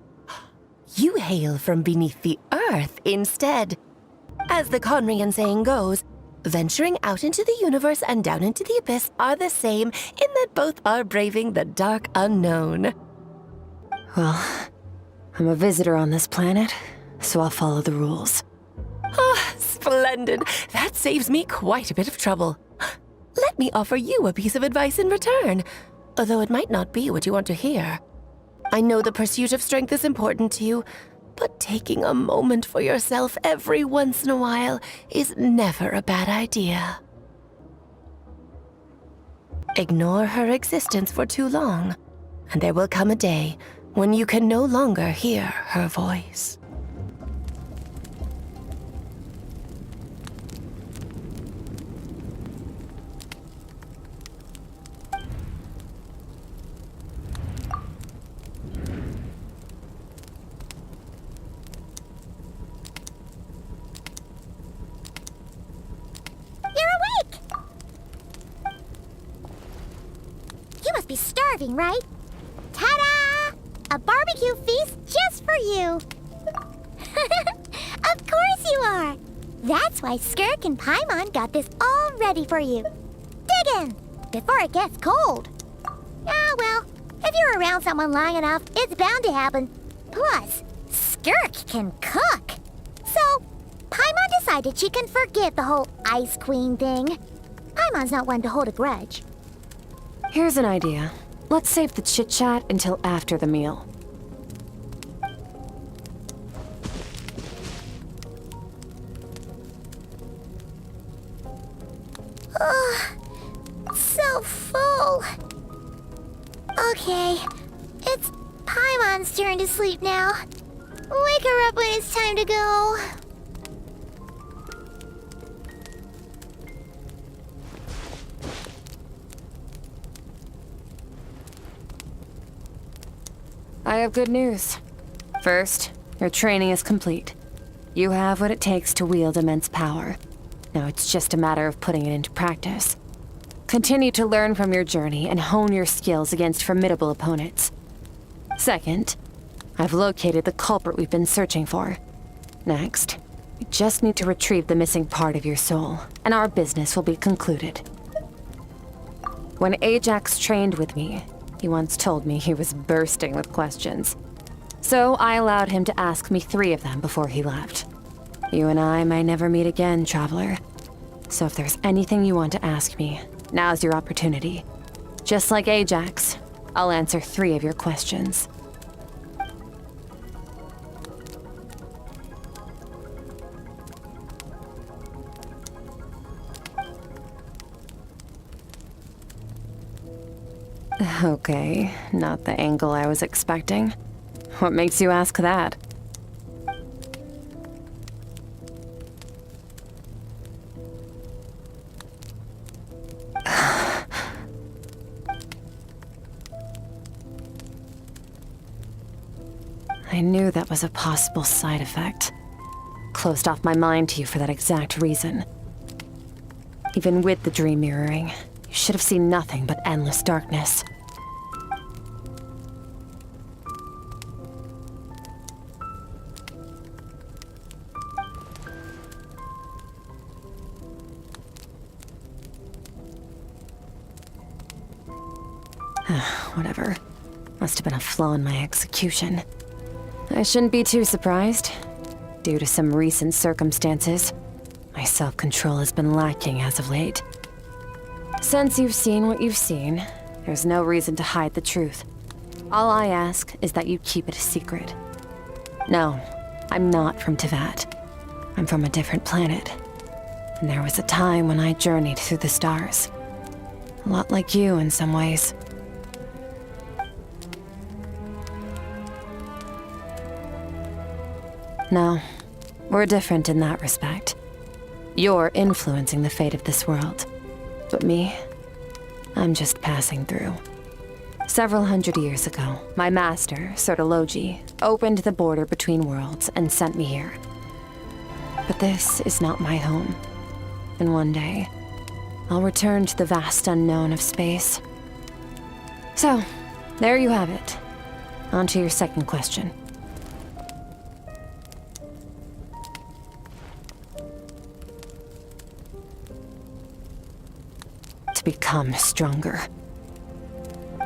you hail from beneath the earth instead? As the Conrian saying goes, venturing out into the universe and down into the abyss are the same in that both are braving the dark unknown. Well, I'm a visitor on this planet, so I'll follow the rules. Ah, splendid. That saves me quite a bit of trouble. Let me offer you a piece of advice in return, although it might not be what you want to hear. I know the pursuit of strength is important to you, but taking a moment for yourself every once in a while is never a bad idea. Ignore her existence for too long, and there will come a day when you can no longer hear her voice. You must be starving, right? Ta-da! A barbecue feast just for you! Of course you are! That's why Skirk and Paimon got this all ready for you. Dig in! Before it gets cold. Ah, well, if you're around someone long enough, it's bound to happen. Plus, Skirk can cook. So, Paimon decided she can forget the whole Ice Queen thing. Paimon's not one to hold a grudge. Here's an idea. Let's save the chit-chat until after the meal. So full. Okay, it's Paimon's turn to sleep now. Wake her up when it's time to go. I have good news. First, your training is complete. You have what it takes to wield immense power. Now it's just a matter of putting it into practice. Continue to learn from your journey and hone your skills against formidable opponents. Second, I've located the culprit we've been searching for. Next, we just need to retrieve the missing part of your soul, and our business will be concluded. When Ajax trained with me, he once told me he was bursting with questions. So I allowed him to ask me 3 of them before he left. You and I may never meet again, traveler. So if there's anything you want to ask me, now's your opportunity. Just like Ajax, I'll answer 3 of your questions. Okay, not the angle I was expecting. What makes you ask that? I knew that was a possible side effect. Closed off my mind to you for that exact reason. Even with the dream mirroring, you should have seen nothing but endless darkness. Whatever. Must have been a flaw in my execution. I shouldn't be too surprised. Due to some recent circumstances, my self-control has been lacking as of late. Since you've seen what you've seen, there's no reason to hide the truth. All I ask is that you keep it a secret. No, I'm not from TezCatt. I'm from a different planet. And there was a time when I journeyed through the stars. A lot like you in some ways. No, we're different in that respect. You're influencing the fate of this world. But me, I'm just passing through. Several hundred years ago, my master, Sertologi, opened the border between worlds and sent me here. But this is not my home. And one day, I'll return to the vast unknown of space. So, there you have it. On to your second question. To become stronger.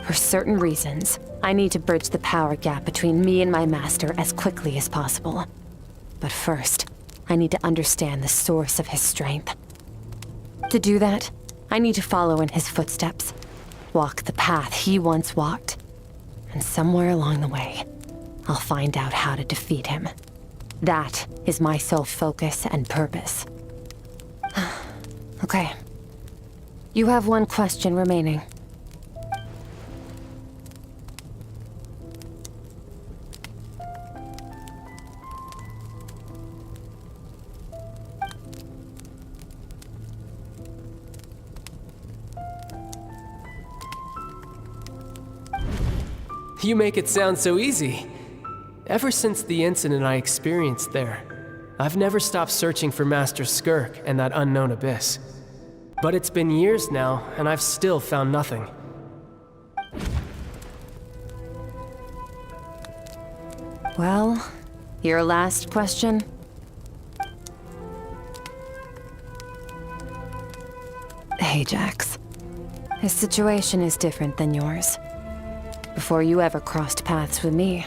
For certain reasons, I need to bridge the power gap between me and my master as quickly as possible. But first, I need to understand the source of his strength. To do that, I need to follow in his footsteps, walk the path he once walked, and somewhere along the way, I'll find out how to defeat him. That is my sole focus and purpose. Okay. You have one question remaining. You make it sound so easy. Ever since the incident I experienced there, I've never stopped searching for Master Skirk and that unknown abyss. But it's been years now, and I've still found nothing. Well, your last question? Ajax. His situation is different than yours. Before you ever crossed paths with me,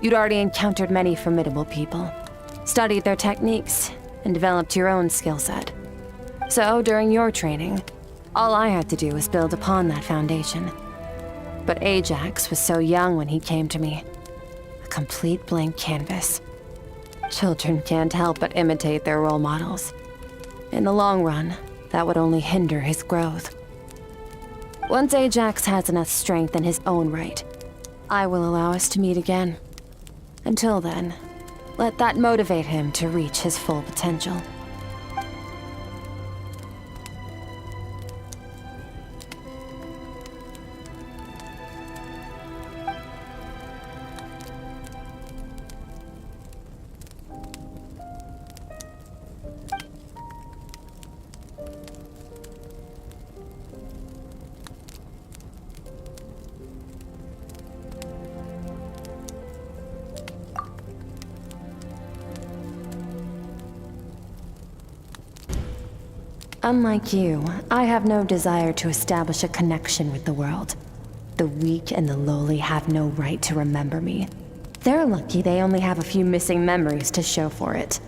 you'd already encountered many formidable people, studied their techniques, and developed your own skill set. So, during your training, all I had to do was build upon that foundation. But Ajax was so young when he came to me. A complete blank canvas. Children can't help but imitate their role models. In the long run, that would only hinder his growth. Once Ajax has enough strength in his own right, I will allow us to meet again. Until then, let that motivate him to reach his full potential. Unlike you, I have no desire to establish a connection with the world. The weak and the lowly have no right to remember me. They're lucky they only have a few missing memories to show for it.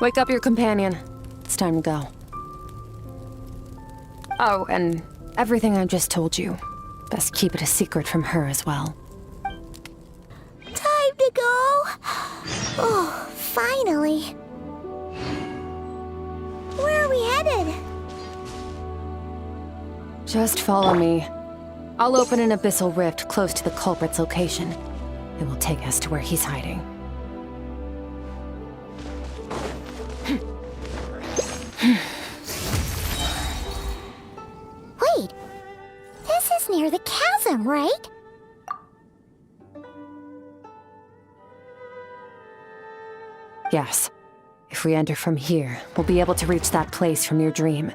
Wake up your companion. It's time to go. Oh, and everything I just told you, best keep it a secret from her as well. Time to go. Oh, finally. Where are we headed? Just follow me. I'll open an abyssal rift close to the culprit's location. It will take us to where he's hiding. Wait, this is near the chasm, right? Yes. If we enter from here, we'll be able to reach that place from your dream.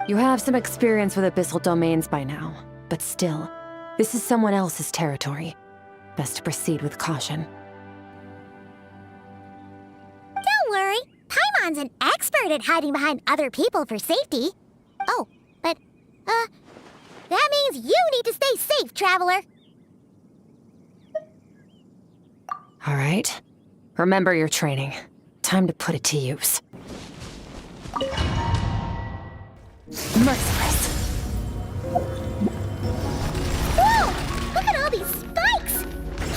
You have some experience with abyssal domains by now, but still, this is someone else's territory. Best to proceed with caution. Don't worry, Paimon's an expert at hiding behind other people for safety. Oh, but, that means you need to stay safe, traveler. All right. Remember your training. Time to put it to use. Merciless. Whoa! Look at all these spikes!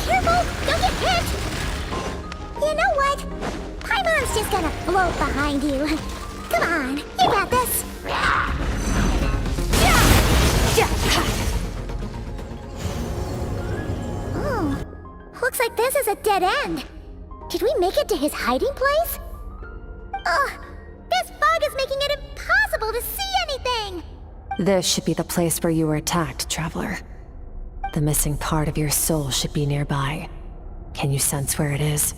Careful! Don't get hit! You know what? Paimon's just gonna float behind you. Come on, you got this. Looks like this is a dead end. Did we make it to his hiding place? Ugh, this fog is making it impossible to see anything! This should be the place where you were attacked, Traveler. The missing part of your soul should be nearby. Can you sense where it is?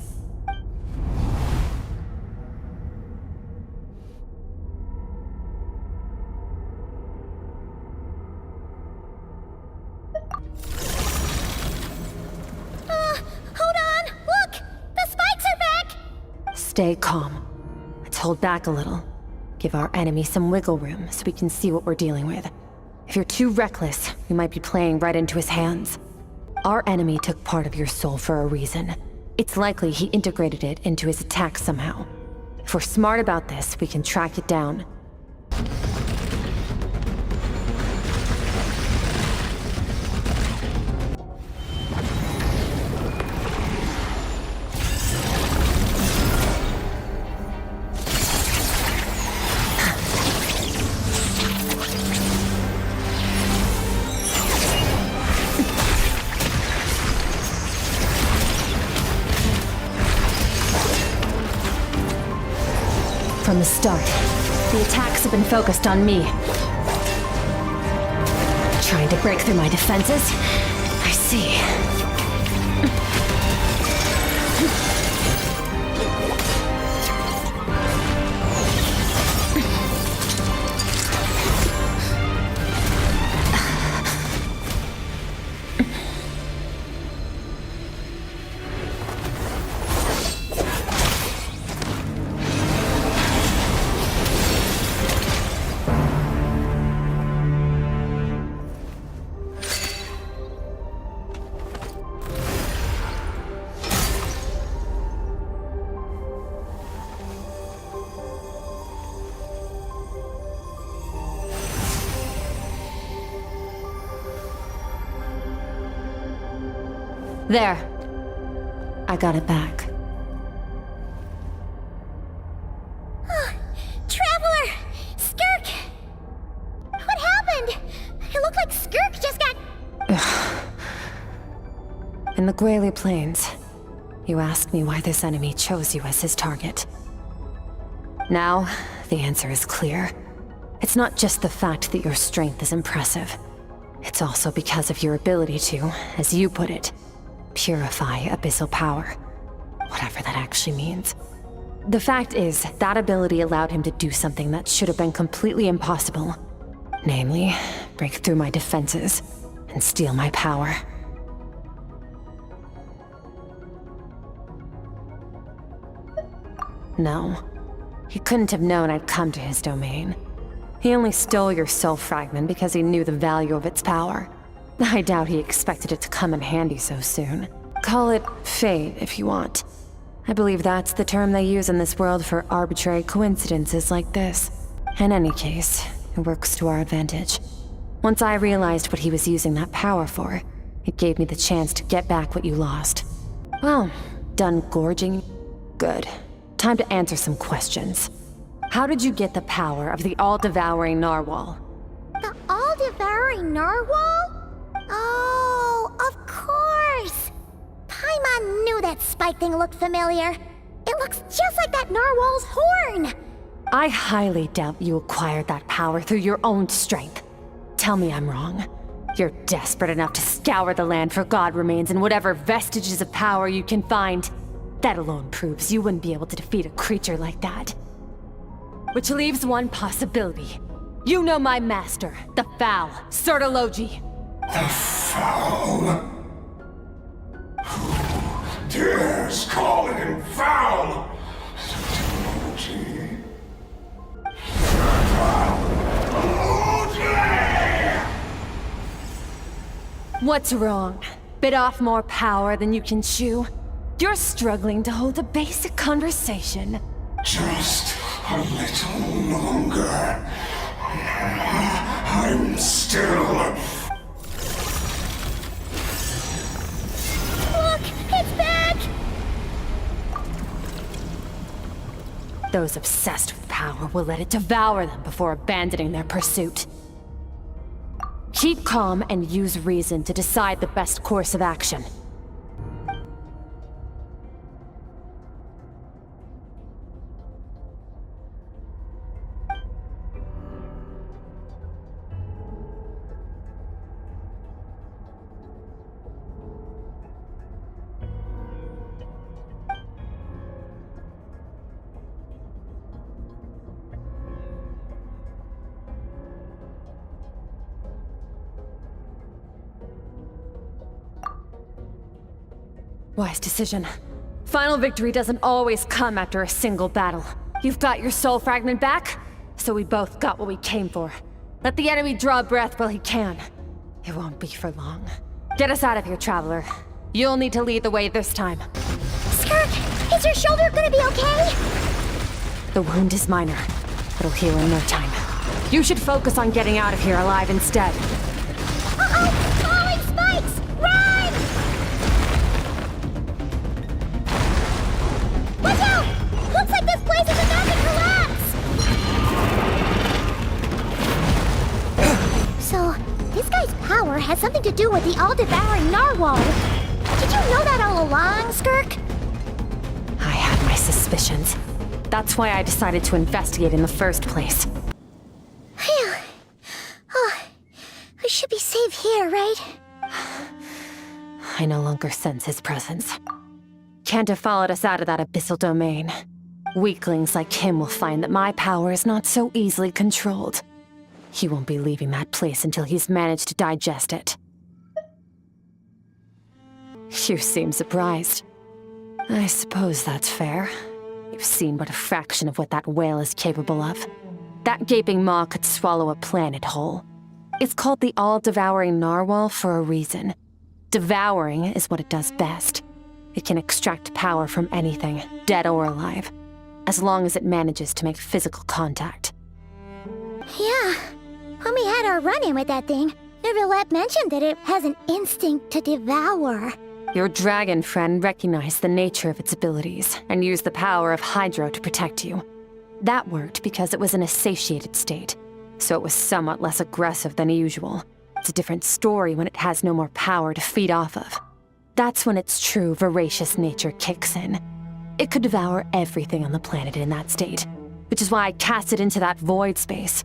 Hold on! Look! The spikes are back! Stay calm. Let's hold back a little. Give our enemy some wiggle room so we can see what we're dealing with. If you're too reckless, we might be playing right into his hands. Our enemy took part of your soul for a reason. It's likely he integrated it into his attack somehow. If we're smart about this, we can track it down. From the start, the attacks have been focused on me. Trying to break through my defenses? I see. There. I got it back. Traveler! Skirk! What happened? It looked like Skirk just got... In the Gwali Plains, you asked me why this enemy chose you as his target. Now, the answer is clear. It's not just the fact that your strength is impressive. It's also because of your ability to, as you put it, purify abyssal power. Whatever that actually means. The fact is, that ability allowed him to do something that should have been completely impossible. Namely, break through my defenses and steal my power. No. He couldn't have known I'd come to his domain. He only stole your soul fragment because he knew the value of its power. I doubt he expected it to come in handy so soon. Call it fate, if you want. I believe that's the term they use in this world for arbitrary coincidences like this. In any case, it works to our advantage. Once I realized what he was using that power for, it gave me the chance to get back what you lost. Well, done gorging? Good. Time to answer some questions. How did you get the power of the all-devouring narwhal? The all-devouring narwhal? Oh, of course! Paimon knew that spike thing looked familiar. It looks just like that narwhal's horn! I highly doubt you acquired that power through your own strength. Tell me I'm wrong. You're desperate enough to scour the land for god remains and whatever vestiges of power you can find. That alone proves you wouldn't be able to defeat a creature like that. Which leaves one possibility. You know my master, the Foul, Sertologi. The Foul? Who dares call him Foul? Sertologi. What's wrong? Bit off more power than you can chew? You're struggling to hold a basic conversation. Just a little longer. I'm still... Look! It's back! Those obsessed with power will let it devour them before abandoning their pursuit. Keep calm and use reason to decide the best course of action. Wise decision. Final victory doesn't always come after a single battle. You've got your soul fragment back, so we both got what we came for. Let the enemy draw breath while he can. It won't be for long. Get us out of here, Traveler. You'll need to lead the way this time. Skirk, is your shoulder gonna be okay? The wound is minor. It'll heal in no time. You should focus on getting out of here alive instead. Uh-oh! Falling spikes! Run! Watch out! Looks like this place is about to collapse! So, this guy's power has something to do with the all-devouring narwhal. Did you know that all along, Skirk? I had my suspicions. That's why I decided to investigate in the first place. Phew. Oh, we should be safe here, right? I no longer sense his presence. Can't have followed us out of that abyssal domain. Weaklings like him will find that my power is not so easily controlled. He won't be leaving that place until he's managed to digest it. You seem surprised. I suppose that's fair. You've seen but a fraction of what that whale is capable of. That gaping maw could swallow a planet whole. It's called the all-devouring narwhal for a reason. Devouring is what it does best. It can extract power from anything, dead or alive, as long as it manages to make physical contact. Yeah. When we had our run-in with that thing, Neverlet mentioned that it has an instinct to devour. Your dragon friend recognized the nature of its abilities and used the power of Hydro to protect you. That worked because it was in a satiated state, so it was somewhat less aggressive than usual. It's a different story when it has no more power to feed off of. That's when its true voracious nature kicks in. It could devour everything on the planet in that state, which is why I cast it into that void space.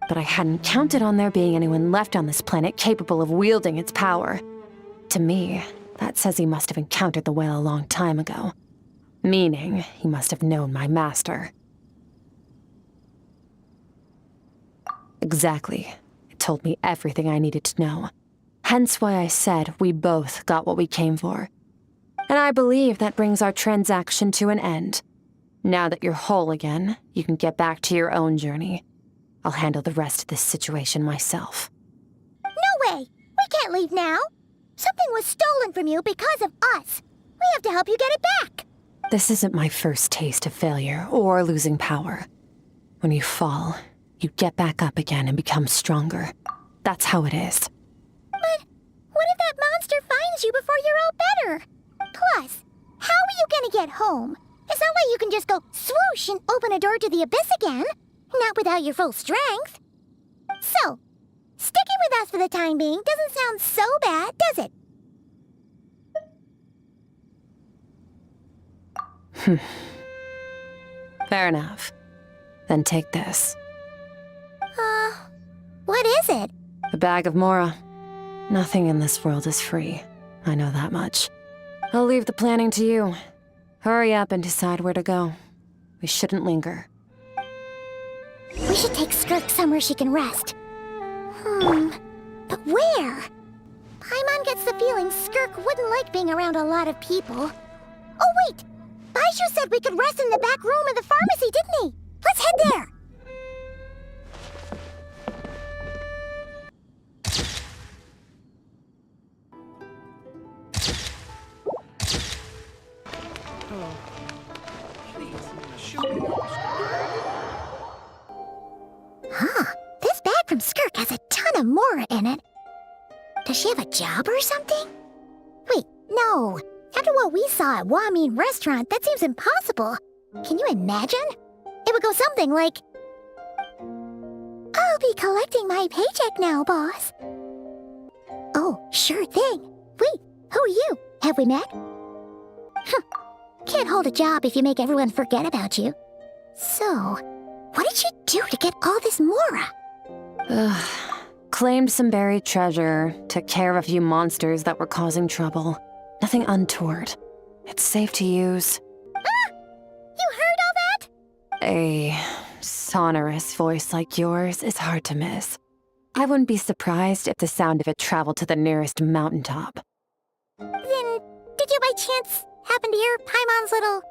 But I hadn't counted on there being anyone left on this planet capable of wielding its power. To me, that says he must have encountered the whale a long time ago. Meaning, he must have known my master. Exactly. It told me everything I needed to know. Hence why I said we both got what we came for. And I believe that brings our transaction to an end. Now that you're whole again, you can get back to your own journey. I'll handle the rest of this situation myself. No way! We can't leave now! Something was stolen from you because of us! We have to help you get it back! This isn't my first taste of failure or losing power. When you fall, you get back up again and become stronger. That's how it is. But what if that monster finds you before you're all better? Plus, how are you gonna get home? It's not like you can just go swoosh and open a door to the abyss again. Not without your full strength. So, sticking with us for the time being doesn't sound so bad, does it? Fair enough. Then take this. What is it? A bag of Mora. Nothing in this world is free. I know that much. I'll leave the planning to you. Hurry up and decide where to go. We shouldn't linger. We should take Skirk somewhere she can rest. But where? Paimon gets the feeling Skirk wouldn't like being around a lot of people. Oh wait! Baizhu said we could rest in the back room of the pharmacy, didn't he? Let's head there! This bag from Skirk has a ton of Mora in it. Does she have a job or something? Wait, no. After what we saw at Wamin Restaurant, that seems impossible. Can you imagine? It would go something like, I'll be collecting my paycheck now, boss. Oh, sure thing. Wait, who are you? Have we met? Can't hold a job if you make everyone forget about you. So, what did you do to get all this Mora? Claimed some buried treasure, took care of a few monsters that were causing trouble. Nothing untoward. It's safe to use. You heard all that? A sonorous voice like yours is hard to miss. I wouldn't be surprised if the sound of it traveled to the nearest mountaintop. Then, Did you by chance happen to hear Paimon's little,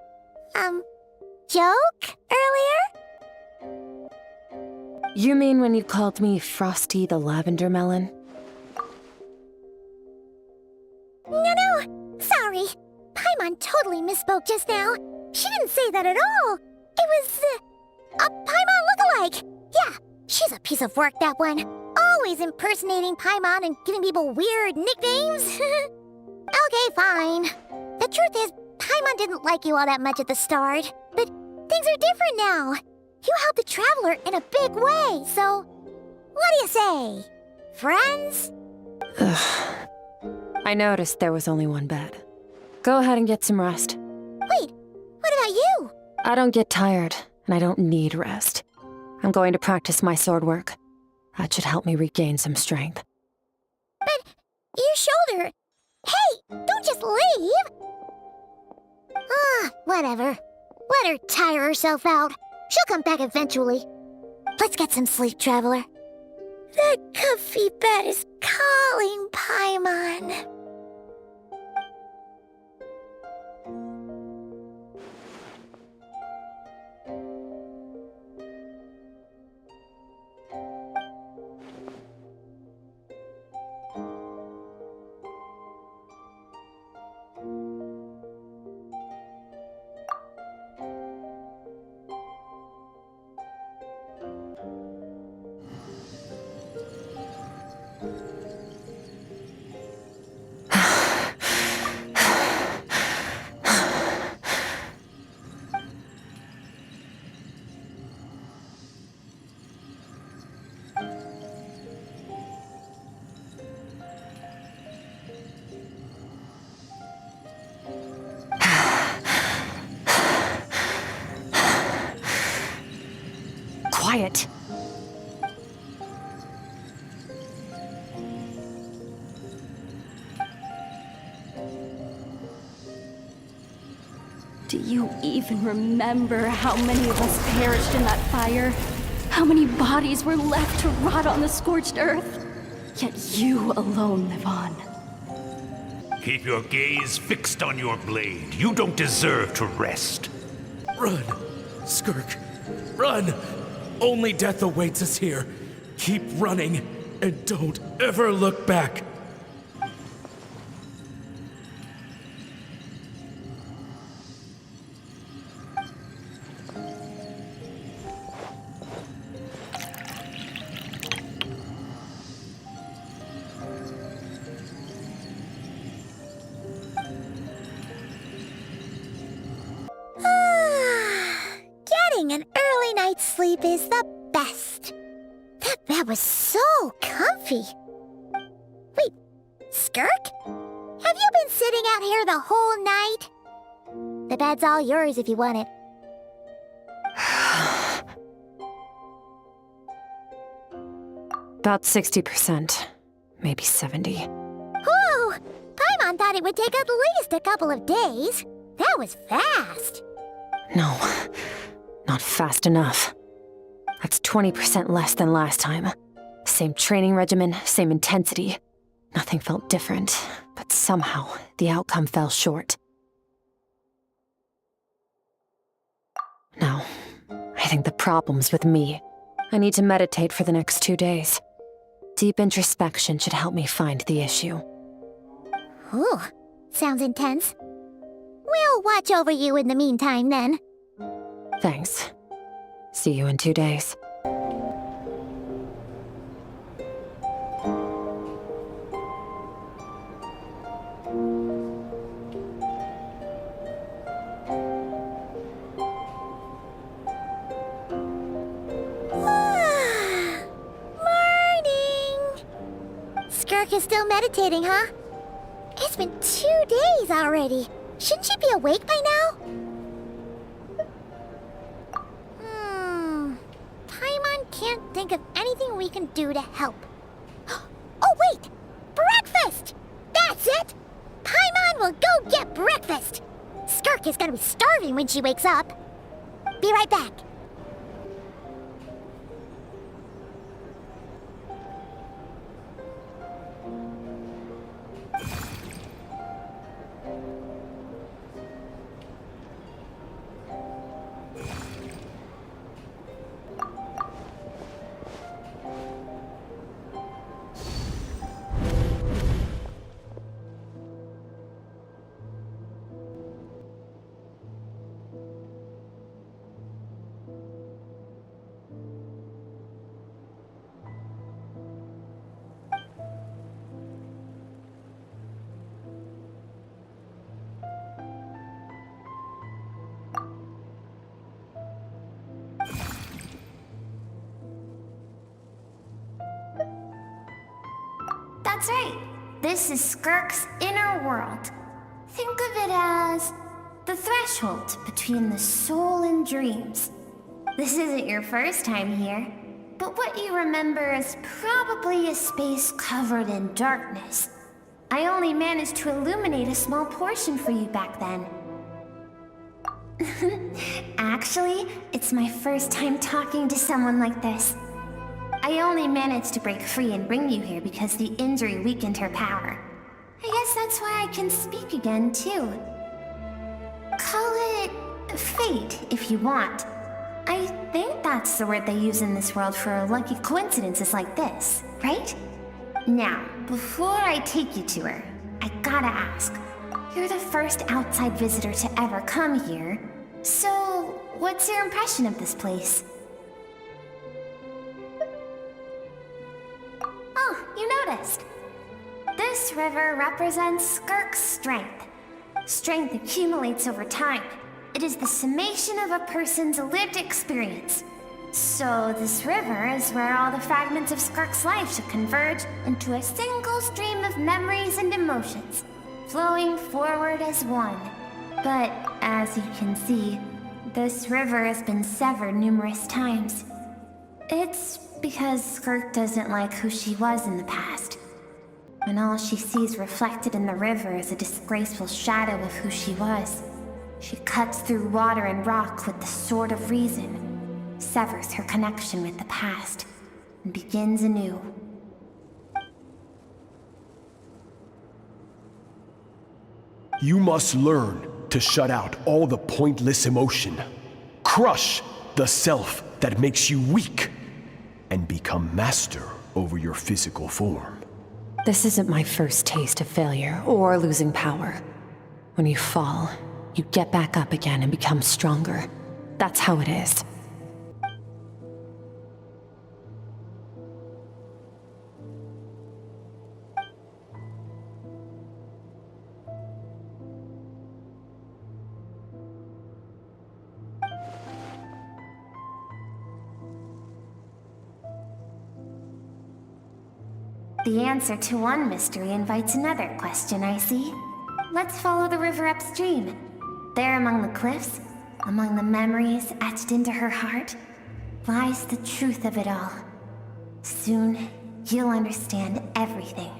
joke earlier? You mean when you called me Frosty the Lavender Melon? No, sorry. Paimon totally misspoke just now. She didn't say that at all. It was, a Paimon lookalike. Yeah, she's a piece of work, that one. Always impersonating Paimon and giving people weird nicknames. Okay, fine. The truth is, Paimon didn't like you all that much at the start, but things are different now. You helped the Traveler in a big way, so what do you say? Friends? Ugh. I noticed there was only one bed. Go ahead and get some rest. Wait, what about you? I don't get tired, and I don't need rest. I'm going to practice my sword work. That should help me regain some strength. But your shoulder... Hey, don't just leave! Whatever. Let her tire herself out. She'll come back eventually. Let's get some sleep, Traveler. That comfy bed is calling, Paimon. Quiet. Do you even remember how many of us perished in that fire? How many bodies were left to rot on the scorched earth? Yet you alone live on. Keep your gaze fixed on your blade. You don't deserve to rest. Run, Skirk, run! Only death awaits us here. Keep running, and don't ever look back. Getting an early night's sleep is the best. That bed was so comfy. Wait, Skirk? Have you been sitting out here the whole night? The bed's all yours if you want it. About 60%, maybe 70. Whew! Paimon thought it would take at least a couple of days. That was fast. No, not fast enough. That's 20% less than last time. Same training regimen, same intensity. Nothing felt different, but somehow the outcome fell short. No, I think the problem's with me. I need to meditate for the next 2 days. Deep introspection should help me find the issue. Ooh, sounds intense. We'll watch over you in the meantime, then. Thanks. See you in 2 days. Morning! Skirk is still meditating, huh? It's been 2 days already. Shouldn't she be awake by now? Paimon can't think of anything we can do to help. Oh, wait! Breakfast! That's it! Paimon will go get breakfast! Skirk is gonna be starving when she wakes up. Be right back. That's right. This is Skirk's inner world. Think of it as the threshold between the soul and dreams. This isn't your first time here, but what you remember is probably a space covered in darkness. I only managed to illuminate a small portion for you back then. Actually, it's my first time talking to someone like this. I only managed to break free and bring you here because the injury weakened her power. I guess that's why I can speak again, too. Call it fate, if you want. I think that's the word they use in this world for lucky coincidences like this, right? Now, before I take you to her, I gotta ask. You're the first outside visitor to ever come here, so what's your impression of this place? Oh, you noticed. This river represents Skirk's strength. Strength accumulates over time. It is the summation of a person's lived experience. So this river is where all the fragments of Skirk's life should converge into a single stream of memories and emotions, flowing forward as one. But as you can see, this river has been severed numerous times. It's because Skirk doesn't like who she was in the past. And all she sees reflected in the river is a disgraceful shadow of who she was. She cuts through water and rock with the sword of reason, severs her connection with the past, and begins anew. You must learn to shut out all the pointless emotion. Crush the self that makes you weak, and become master over your physical form. This isn't my first taste of failure or losing power. When you fall, you get back up again and become stronger. That's how it is. The answer to one mystery invites another question, I see. Let's follow the river upstream. There among the cliffs, among the memories etched into her heart, lies the truth of it all. Soon, you'll understand everything.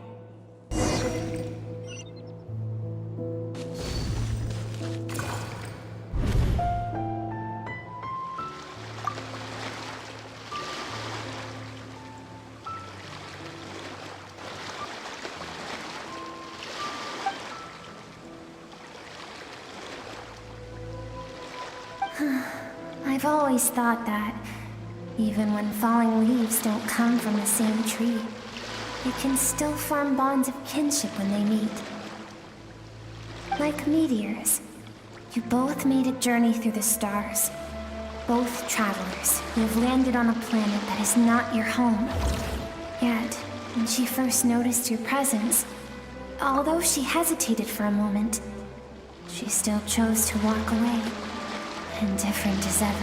I've always thought that, even when falling leaves don't come from the same tree, they can still form bonds of kinship when they meet. Like meteors, you both made a journey through the stars. Both travelers who have landed on a planet that is not your home. Yet, when she first noticed your presence, although she hesitated for a moment, she still chose to walk away. Indifferent as ever.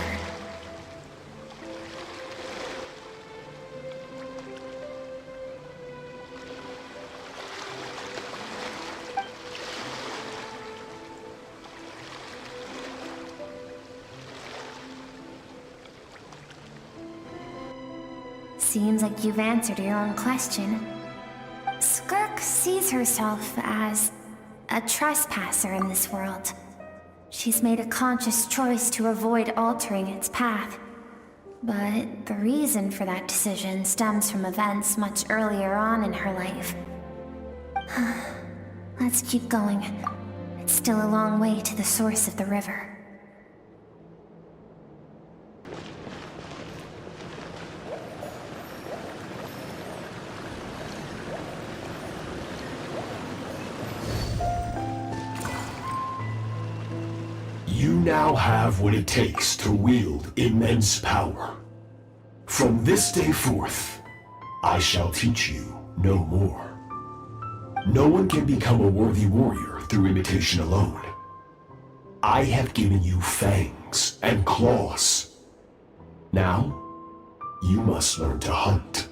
Seems like you've answered your own question. Skirk sees herself as a trespasser in this world. She's made a conscious choice to avoid altering its path. But the reason for that decision stems from events much earlier on in her life. Let's keep going. It's still a long way to the source of the river. You now have what it takes to wield immense power. From this day forth, I shall teach you no more. No one can become a worthy warrior through imitation alone. I have given you fangs and claws. Now, you must learn to hunt.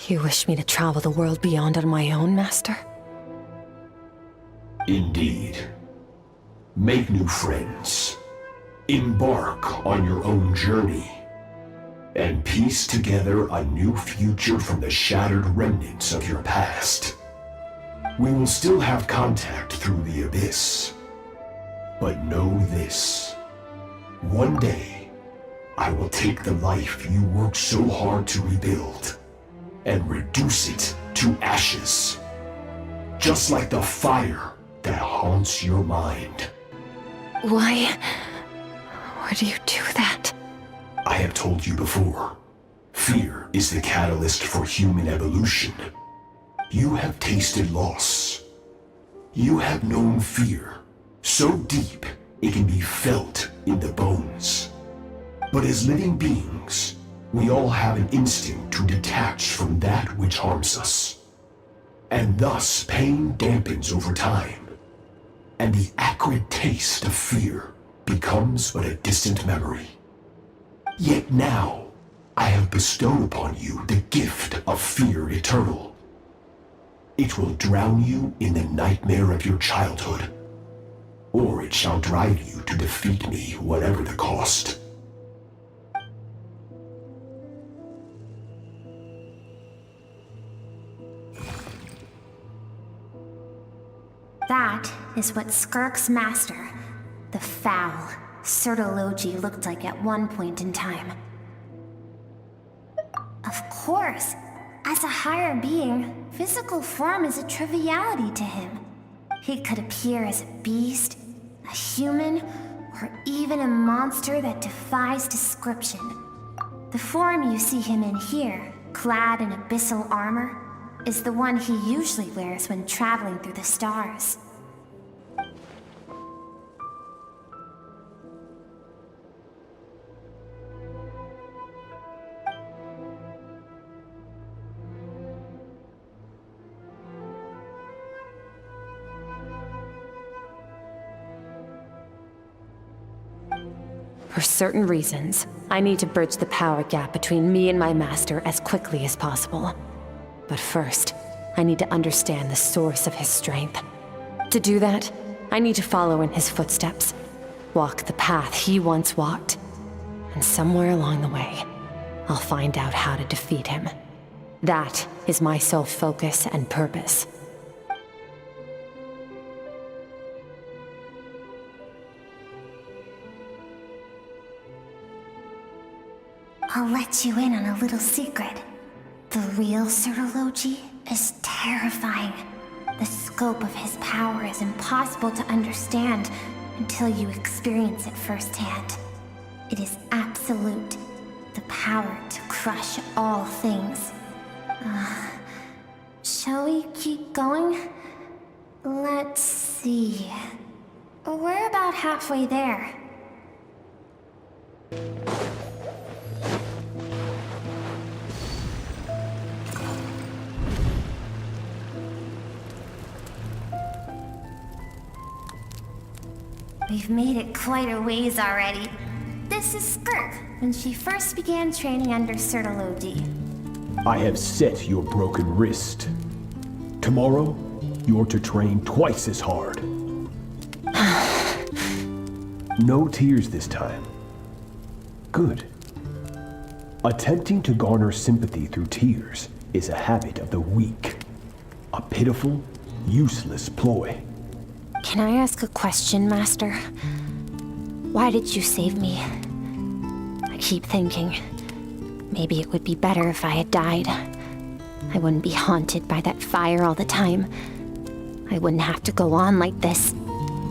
You wish me to travel the world beyond on my own, Master? Indeed. Make new friends. Embark on your own journey. And piece together a new future from the shattered remnants of your past. We will still have contact through the Abyss. But know this. One day, I will take the life you worked so hard to rebuild and reduce it to ashes. Just like the fire that haunts your mind. Why would you do that? I have told you before, fear is the catalyst for human evolution. You have tasted loss. You have known fear, so deep it can be felt in the bones. But as living beings, we all have an instinct to detach from that which harms us. And thus pain dampens over time, and the acrid taste of fear becomes but a distant memory. Yet now, I have bestowed upon you the gift of fear eternal. It will drown you in the nightmare of your childhood, or it shall drive you to defeat me, whatever the cost. That is what Skirk's master, the foul Sertologi, looked like at one point in time. Of course, as a higher being, physical form is a triviality to him. He could appear as a beast, a human, or even a monster that defies description. The form you see him in here, clad in abyssal armor, is the one he usually wears when traveling through the stars. For certain reasons, I need to bridge the power gap between me and my master as quickly as possible. But first, I need to understand the source of his strength. To do that, I need to follow in his footsteps, walk the path he once walked, and somewhere along the way, I'll find out how to defeat him. That is my sole focus and purpose. I'll let you in on a little secret. The real Sertologi is terrifying. The scope of his power is impossible to understand until you experience it firsthand. It is absolute, the power to crush all things. Shall we keep going? Let's see. We're about halfway there. We've made it quite a ways already. This is Skirk, when she first began training under Sertologi. I have set your broken wrist. Tomorrow, you're to train twice as hard. No tears this time. Good. Attempting to garner sympathy through tears is a habit of the weak. A pitiful, useless ploy. Can I ask a question, Master? Why did you save me? I keep thinking, maybe it would be better if I had died. I wouldn't be haunted by that fire all the time. I wouldn't have to go on like this.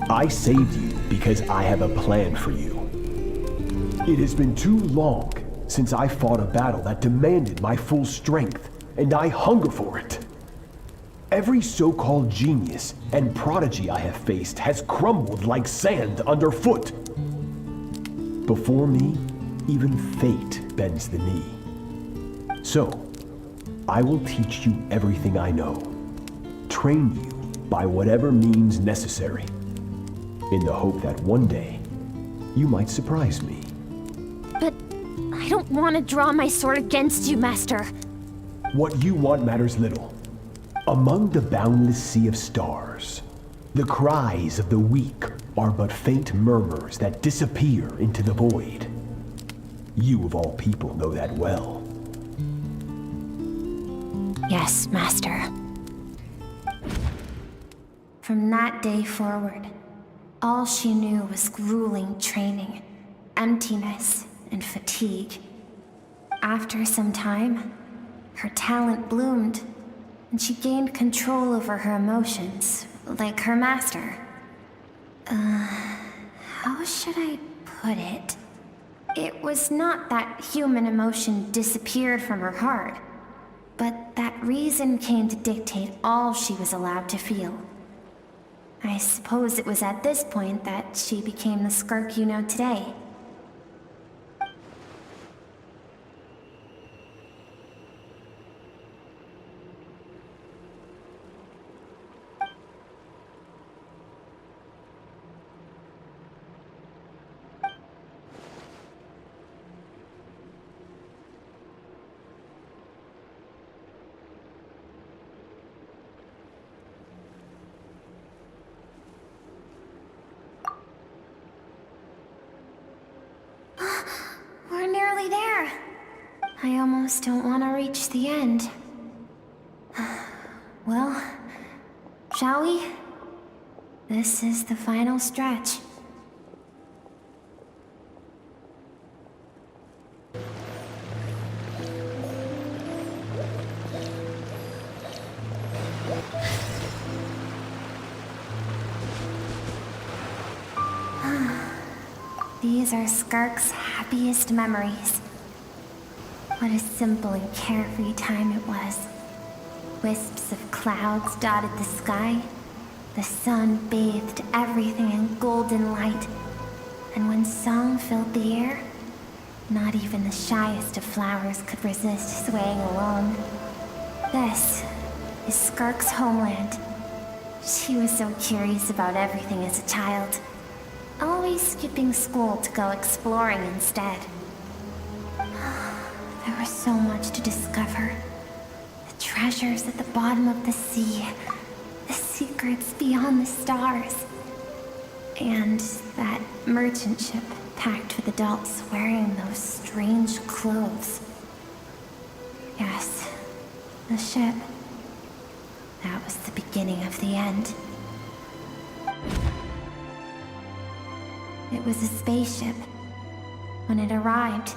I saved you because I have a plan for you. It has been too long since I fought a battle that demanded my full strength, and I hunger for it. Every so-called genius and prodigy I have faced has crumbled like sand underfoot. Before me, even fate bends the knee. So, I will teach you everything I know. Train you by whatever means necessary, in the hope that one day, you might surprise me. But I don't want to draw my sword against you, Master. What you want matters little. Among the boundless sea of stars, the cries of the weak are but faint murmurs that disappear into the void. You of all people know that well. Yes, Master. From that day forward, all she knew was grueling training, emptiness, and fatigue. After some time, her talent bloomed, and she gained control over her emotions, like her master. How should I put it? It was not that human emotion disappeared from her heart, but that reason came to dictate all she was allowed to feel. I suppose it was at this point that she became the Skirk you know today. We're nearly there. I almost don't want to reach the end. Well, shall we? This is the final stretch. These are Skirk's happiest memories. What a simple and carefree time it was. Wisps of clouds dotted the sky. The sun bathed everything in golden light. And when song filled the air, not even the shyest of flowers could resist swaying along. This is Skirk's homeland. She was so curious about everything as a child. Always skipping school to go exploring instead. There was so much to discover. The treasures at the bottom of the sea, the secrets beyond the stars, and that merchant ship packed with adults wearing those strange clothes. Yes, the ship. That was the beginning of the end. It was a spaceship. When it arrived,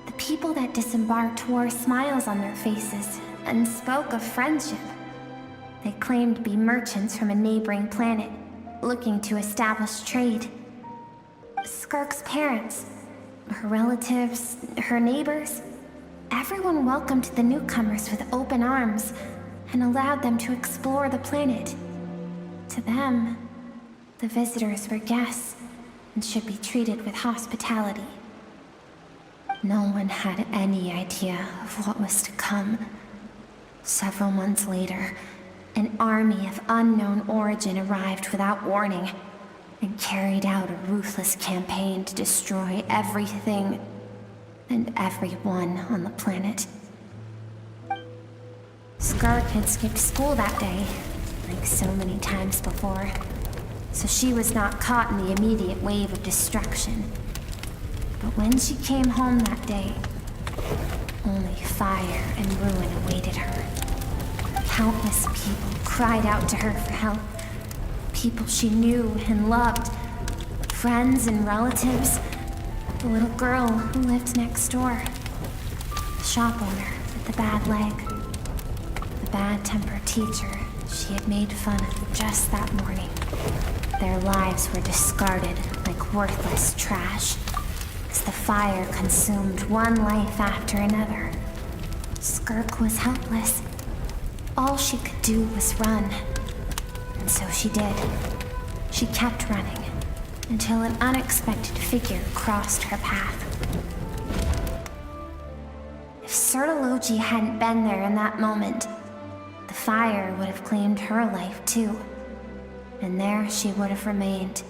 the people that disembarked wore smiles on their faces and spoke of friendship. They claimed to be merchants from a neighboring planet, looking to establish trade. Skirk's parents, her relatives, her neighbors, everyone welcomed the newcomers with open arms and allowed them to explore the planet. To them, the visitors were guests and should be treated with hospitality. No one had any idea of what was to come. Several months later, an army of unknown origin arrived without warning and carried out a ruthless campaign to destroy everything and everyone on the planet. Skirk had skipped school that day, like so many times before, so she was not caught in the immediate wave of destruction. But when she came home that day, only fire and ruin awaited her. Countless people cried out to her for help. People she knew and loved. Friends and relatives. The little girl who lived next door. The shop owner with the bad leg. The bad-tempered teacher she had made fun of just that morning. Their lives were discarded like worthless trash as the fire consumed one life after another. Skirk was helpless. All she could do was run. And so she did. She kept running until an unexpected figure crossed her path. If Sertology hadn't been there in that moment, the fire would have claimed her life too. And there she would have remained,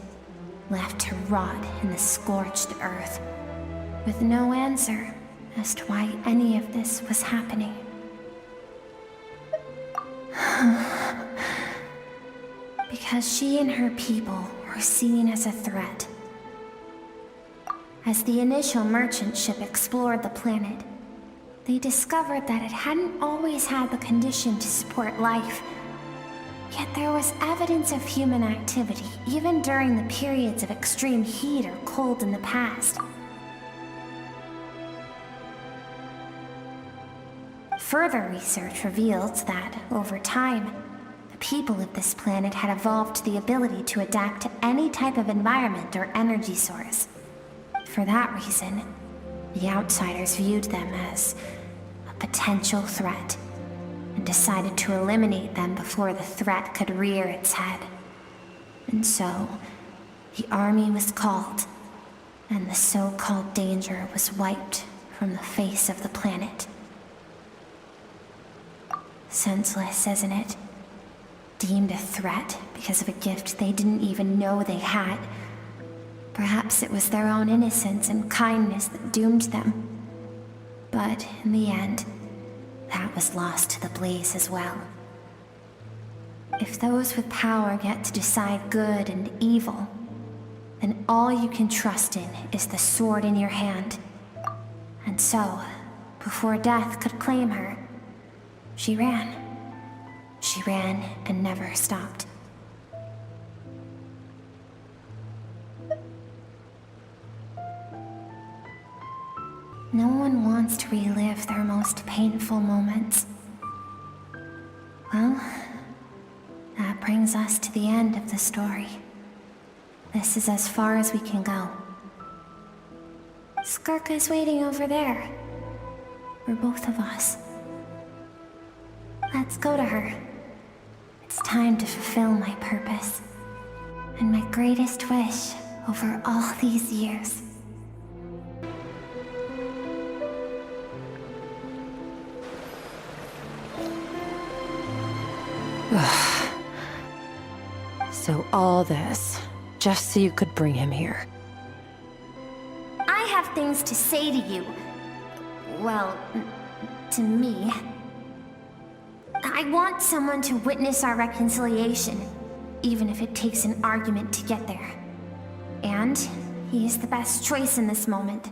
left to rot in the scorched earth, with no answer as to why any of this was happening. Because she and her people were seen as a threat. As the initial merchant ship explored the planet, they discovered that it hadn't always had the condition to support life. Yet there was evidence of human activity, even during the periods of extreme heat or cold in the past. Further research revealed that, over time, the people of this planet had evolved the ability to adapt to any type of environment or energy source. For that reason, the outsiders viewed them as a potential threat, and decided to eliminate them before the threat could rear its head. And so, the army was called, and the so-called danger was wiped from the face of the planet. Senseless, isn't it? Deemed a threat because of a gift they didn't even know they had. Perhaps it was their own innocence and kindness that doomed them. But in the end, that was lost to the blaze as well. If those with power get to decide good and evil, then all you can trust in is the sword in your hand. And so, before death could claim her, she ran. She ran and never stopped. No one wants to relive their most painful moments. Well, that brings us to the end of the story. This is as far as we can go. Skirk is waiting over there. For both of us. Let's go to her. It's time to fulfill my purpose. And my greatest wish over all these years. So all this, just so you could bring him here. I have things to say to you. Well, to me. I want someone to witness our reconciliation, even if it takes an argument to get there. And he is the best choice in this moment.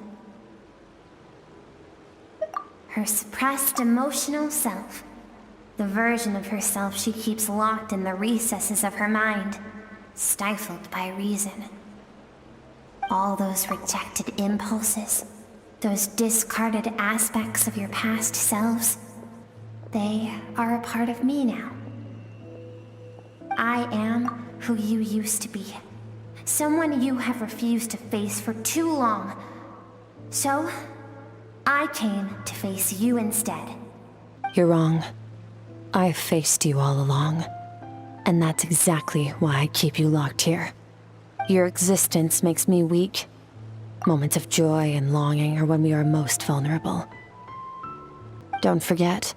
Her suppressed emotional self. The version of herself she keeps locked in the recesses of her mind, stifled by reason. All those rejected impulses, those discarded aspects of your past selves, they are a part of me now. I am who you used to be. Someone you have refused to face for too long. So, I came to face you instead. You're wrong. I've faced you all along. And that's exactly why I keep you locked here. Your existence makes me weak. Moments of joy and longing are when we are most vulnerable. Don't forget,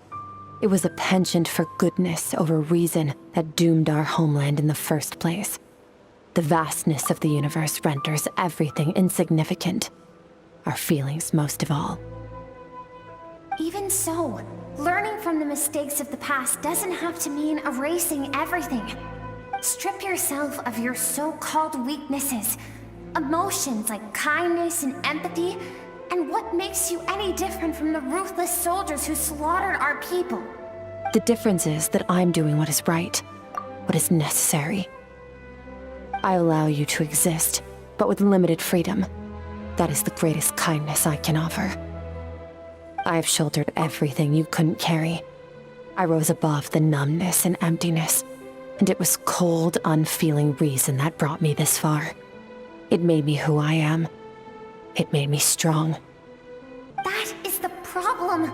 it was a penchant for goodness over reason that doomed our homeland in the first place. The vastness of the universe renders everything insignificant. Our feelings most of all. Even so, learning from the mistakes of the past doesn't have to mean erasing everything. Strip yourself of your so-called weaknesses, emotions like kindness and empathy, and what makes you any different from the ruthless soldiers who slaughtered our people? The difference is that I'm doing what is right, what is necessary. I allow you to exist, but with limited freedom. That is the greatest kindness I can offer. I have shouldered everything you couldn't carry. I rose above the numbness and emptiness, and it was cold, unfeeling reason that brought me this far. It made me who I am. It made me strong. That is the problem.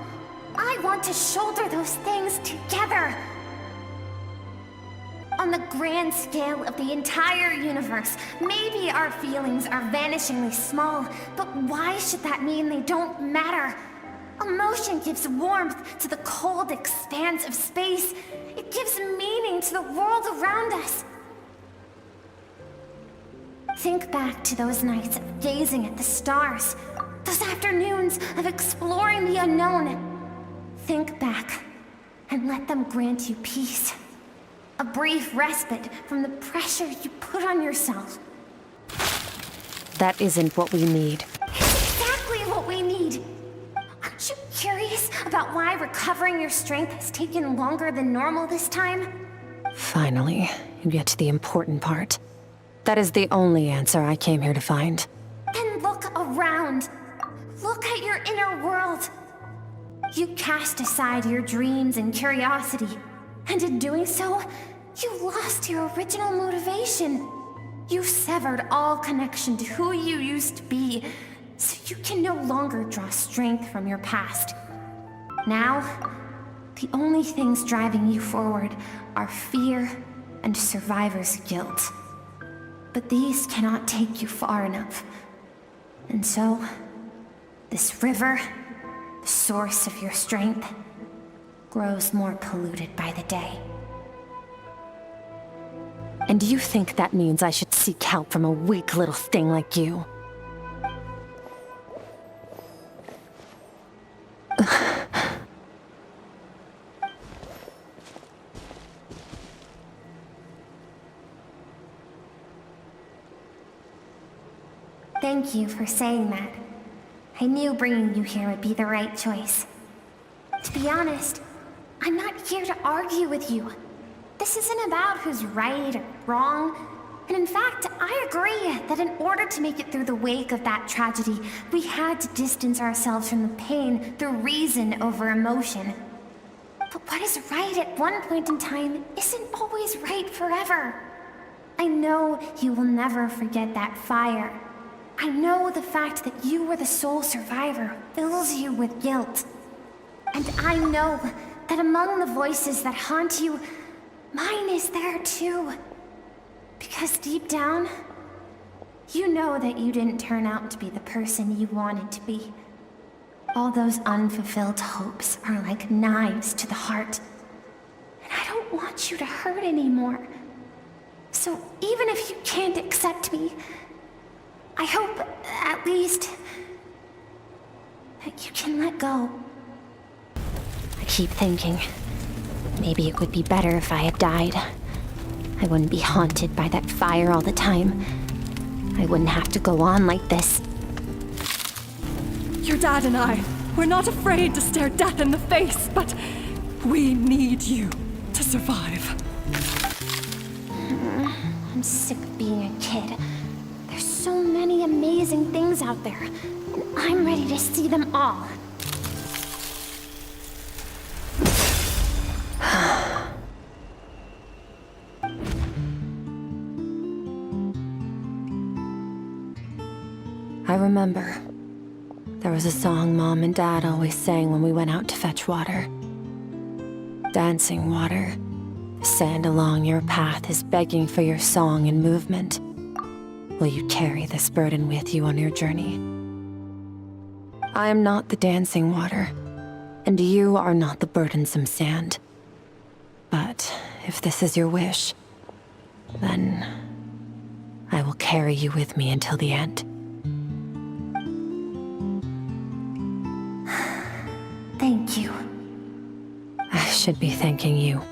I want to shoulder those things together. On the grand scale of the entire universe, maybe our feelings are vanishingly small, but why should that mean they don't matter? Emotion gives warmth to the cold expanse of space. It gives meaning to the world around us. Think back to those nights of gazing at the stars, those afternoons of exploring the unknown. Think back and let them grant you peace. A brief respite from the pressure you put on yourself. That isn't what we need. It's exactly what we need. Aren't you curious about why recovering your strength has taken longer than normal this time? Finally, you get to the important part. That is the only answer I came here to find. Then look around. Look at your inner world. You cast aside your dreams and curiosity, and in doing so, you lost your original motivation. You severed all connection to who you used to be, so you can no longer draw strength from your past. Now, the only things driving you forward are fear and survivor's guilt. But these cannot take you far enough. And so, this river, the source of your strength, grows more polluted by the day. And you think that means I should seek help from a weak little thing like you? Thank you for saying that. I knew bringing you here would be the right choice. To be honest, I'm not here to argue with you. This isn't about who's right or wrong. And in fact, I agree that in order to make it through the wake of that tragedy, we had to distance ourselves from the pain through reason over emotion. But what is right at one point in time isn't always right forever. I know you will never forget that fire. I know the fact that you were the sole survivor fills you with guilt. And I know that among the voices that haunt you, mine is there too. Because deep down, you know that you didn't turn out to be the person you wanted to be. All those unfulfilled hopes are like knives to the heart. And I don't want you to hurt anymore. So even if you can't accept me, I hope, at least, that you can let go. I keep thinking, maybe it would be better if I had died. I wouldn't be haunted by that fire all the time. I wouldn't have to go on like this. Your dad and I, we're not afraid to stare death in the face, but we need you to survive. I'm sick of being a kid. There's so many amazing things out there, and I'm ready to see them all. I remember. There was a song Mom and Dad always sang when we went out to fetch water. Dancing water. The sand along your path is begging for your song and movement. Will you carry this burden with you on your journey? I am not the dancing water, and you are not the burdensome sand. But if this is your wish, then I will carry you with me until the end. Thank you. I should be thanking you.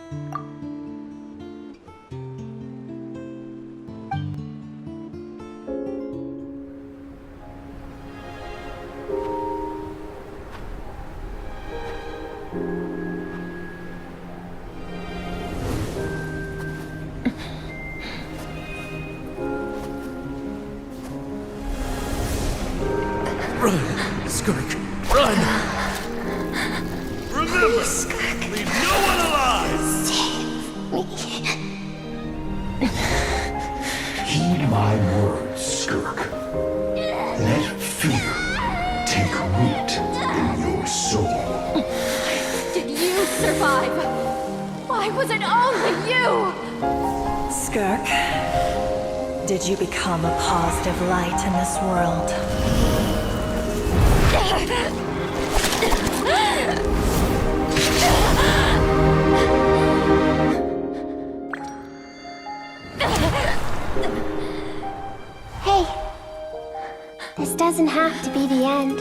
Run, Skirk, run! Remember, leave no one alive! Heed my words, Skirk. Let fear take root in your soul. Did you survive? Why was it only you? Skirk, did you become a positive light in this world? Hey, this doesn't have to be the end.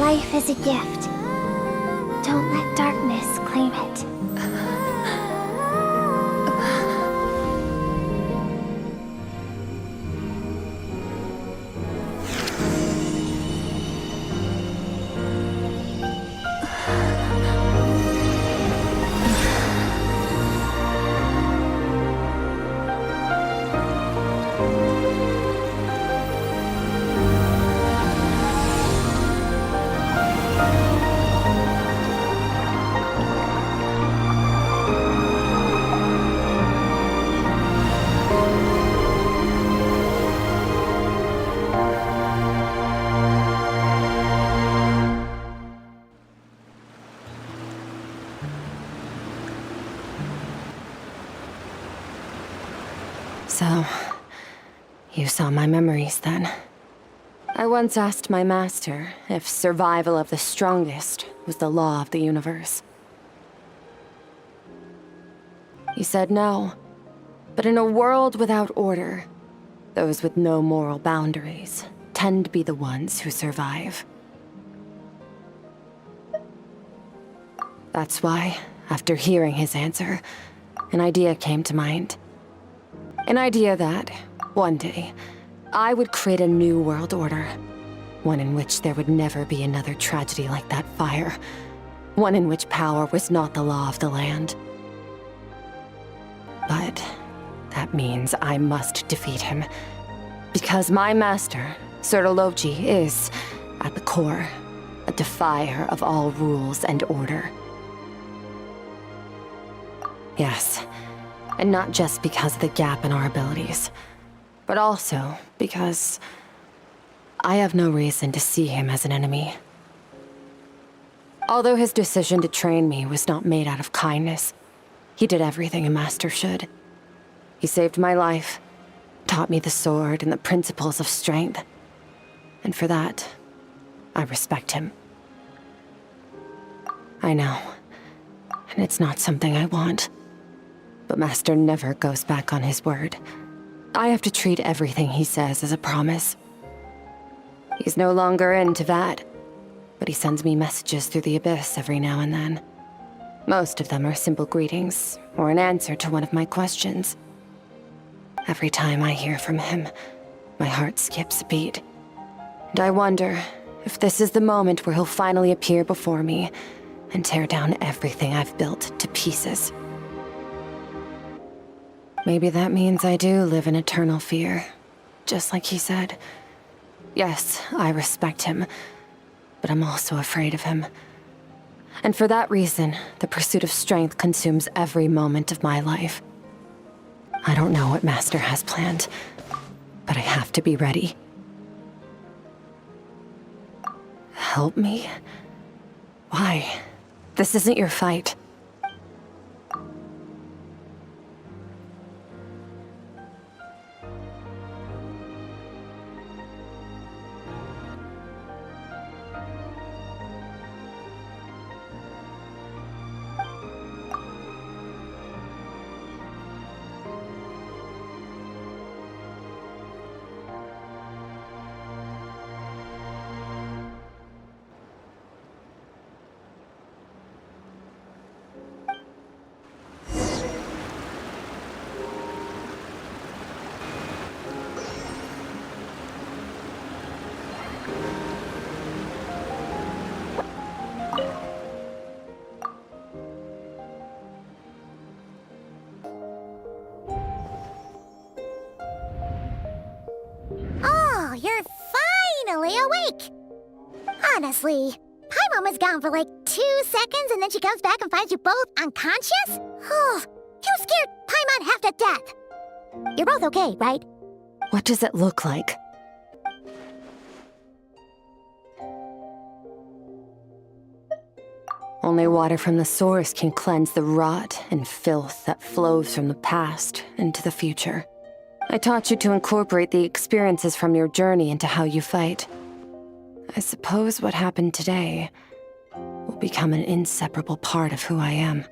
Life is a gift. Don't let darkness claim it. So, you saw my memories then. I once asked my master if survival of the strongest was the law of the universe. He said no, but in a world without order, those with no moral boundaries tend to be the ones who survive. That's why, after hearing his answer, an idea came to mind. An idea that, one day, I would create a new world order. One in which there would never be another tragedy like that fire. One in which power was not the law of the land. But that means I must defeat him. Because my master, Surtology, is, at the core, a defier of all rules and order. Yes. And not just because of the gap in our abilities, but also because I have no reason to see him as an enemy. Although his decision to train me was not made out of kindness, he did everything a master should. He saved my life, taught me the sword and the principles of strength, and for that, I respect him. I know, and it's not something I want. But Master never goes back on his word. I have to treat everything he says as a promise. He's no longer into that, but he sends me messages through the Abyss every now and then. Most of them are simple greetings, or an answer to one of my questions. Every time I hear from him, my heart skips a beat. And I wonder if this is the moment where he'll finally appear before me and tear down everything I've built to pieces. Maybe that means I do live in eternal fear, just like he said. Yes, I respect him, but I'm also afraid of him. And for that reason, the pursuit of strength consumes every moment of my life. I don't know what Master has planned, but I have to be ready. Help me? Why? This isn't your fight. Oh, you're finally awake! Honestly, Paimon was gone for like 2 seconds and then she comes back and finds you both unconscious? Oh, you scared Paimon half to death! You're both okay, right? What does it look like? Only water from the source can cleanse the rot and filth that flows from the past into the future. I taught you to incorporate the experiences from your journey into how you fight. I suppose what happened today will become an inseparable part of who I am.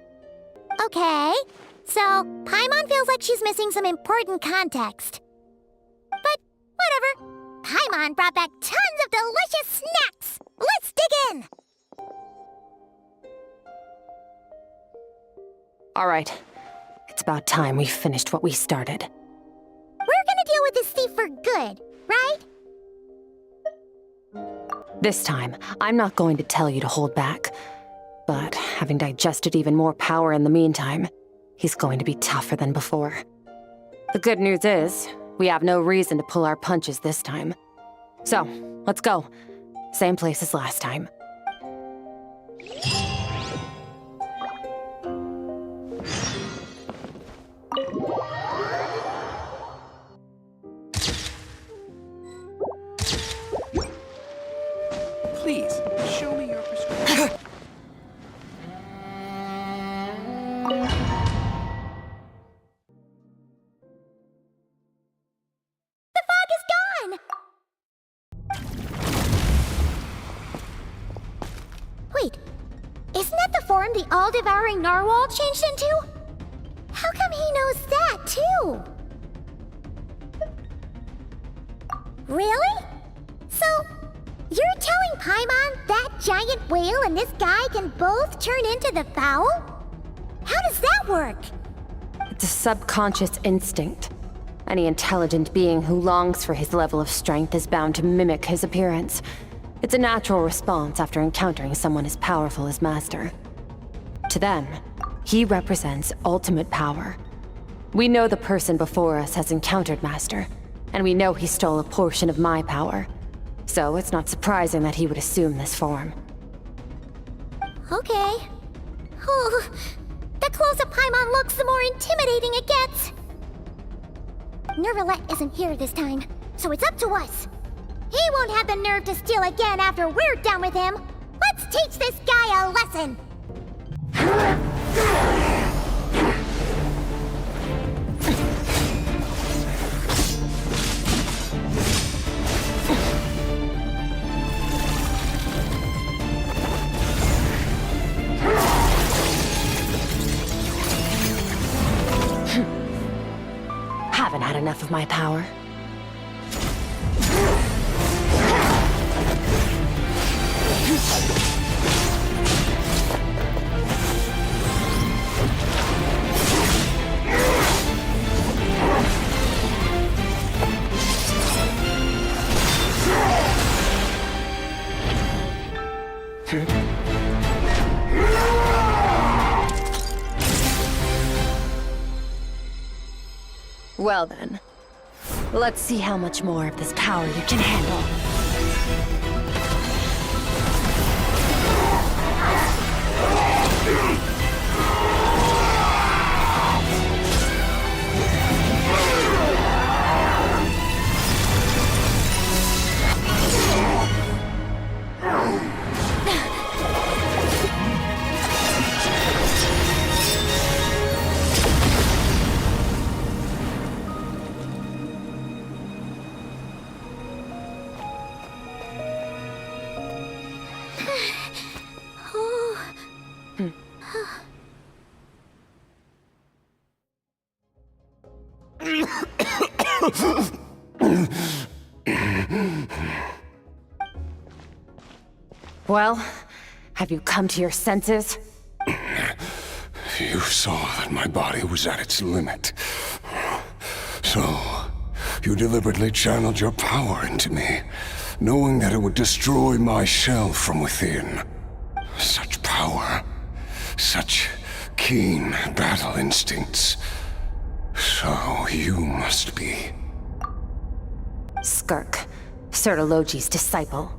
Okay, so Paimon feels like she's missing some important context. But whatever. Paimon brought back tons of delicious snacks! Let's dig in! All right. It's about time we finished what we started. We're gonna deal with this thief for good, right? This time, I'm not going to tell you to hold back. But having digested even more power in the meantime, he's going to be tougher than before. The good news is, we have no reason to pull our punches this time. So, let's go. Same place as last time. Please, show me your prescription. The fog is gone! Wait, isn't that the form the all-devouring narwhal changed into? How come he knows that, too? Really? So, you're telling Paimon that giant whale and this guy can both turn into the fowl? How does that work? It's a subconscious instinct. Any intelligent being who longs for his level of strength is bound to mimic his appearance. It's a natural response after encountering someone as powerful as Master. To them, he represents ultimate power. We know the person before us has encountered Master, and we know he stole a portion of my power. So it's not surprising that he would assume this form. Okay. Oh, the closer Paimon looks, the more intimidating it gets. Nervalette isn't here this time, so it's up to us. He won't have the nerve to steal again after we're done with him. Let's teach this guy a lesson. Haven't had enough of my power. Well then, let's see how much more of this power you can handle. Well, have you come to your senses? You saw that my body was at its limit. So, you deliberately channeled your power into me, knowing that it would destroy my shell from within. Such power, such keen battle instincts. So you must be... Skirk, Sertologi's disciple.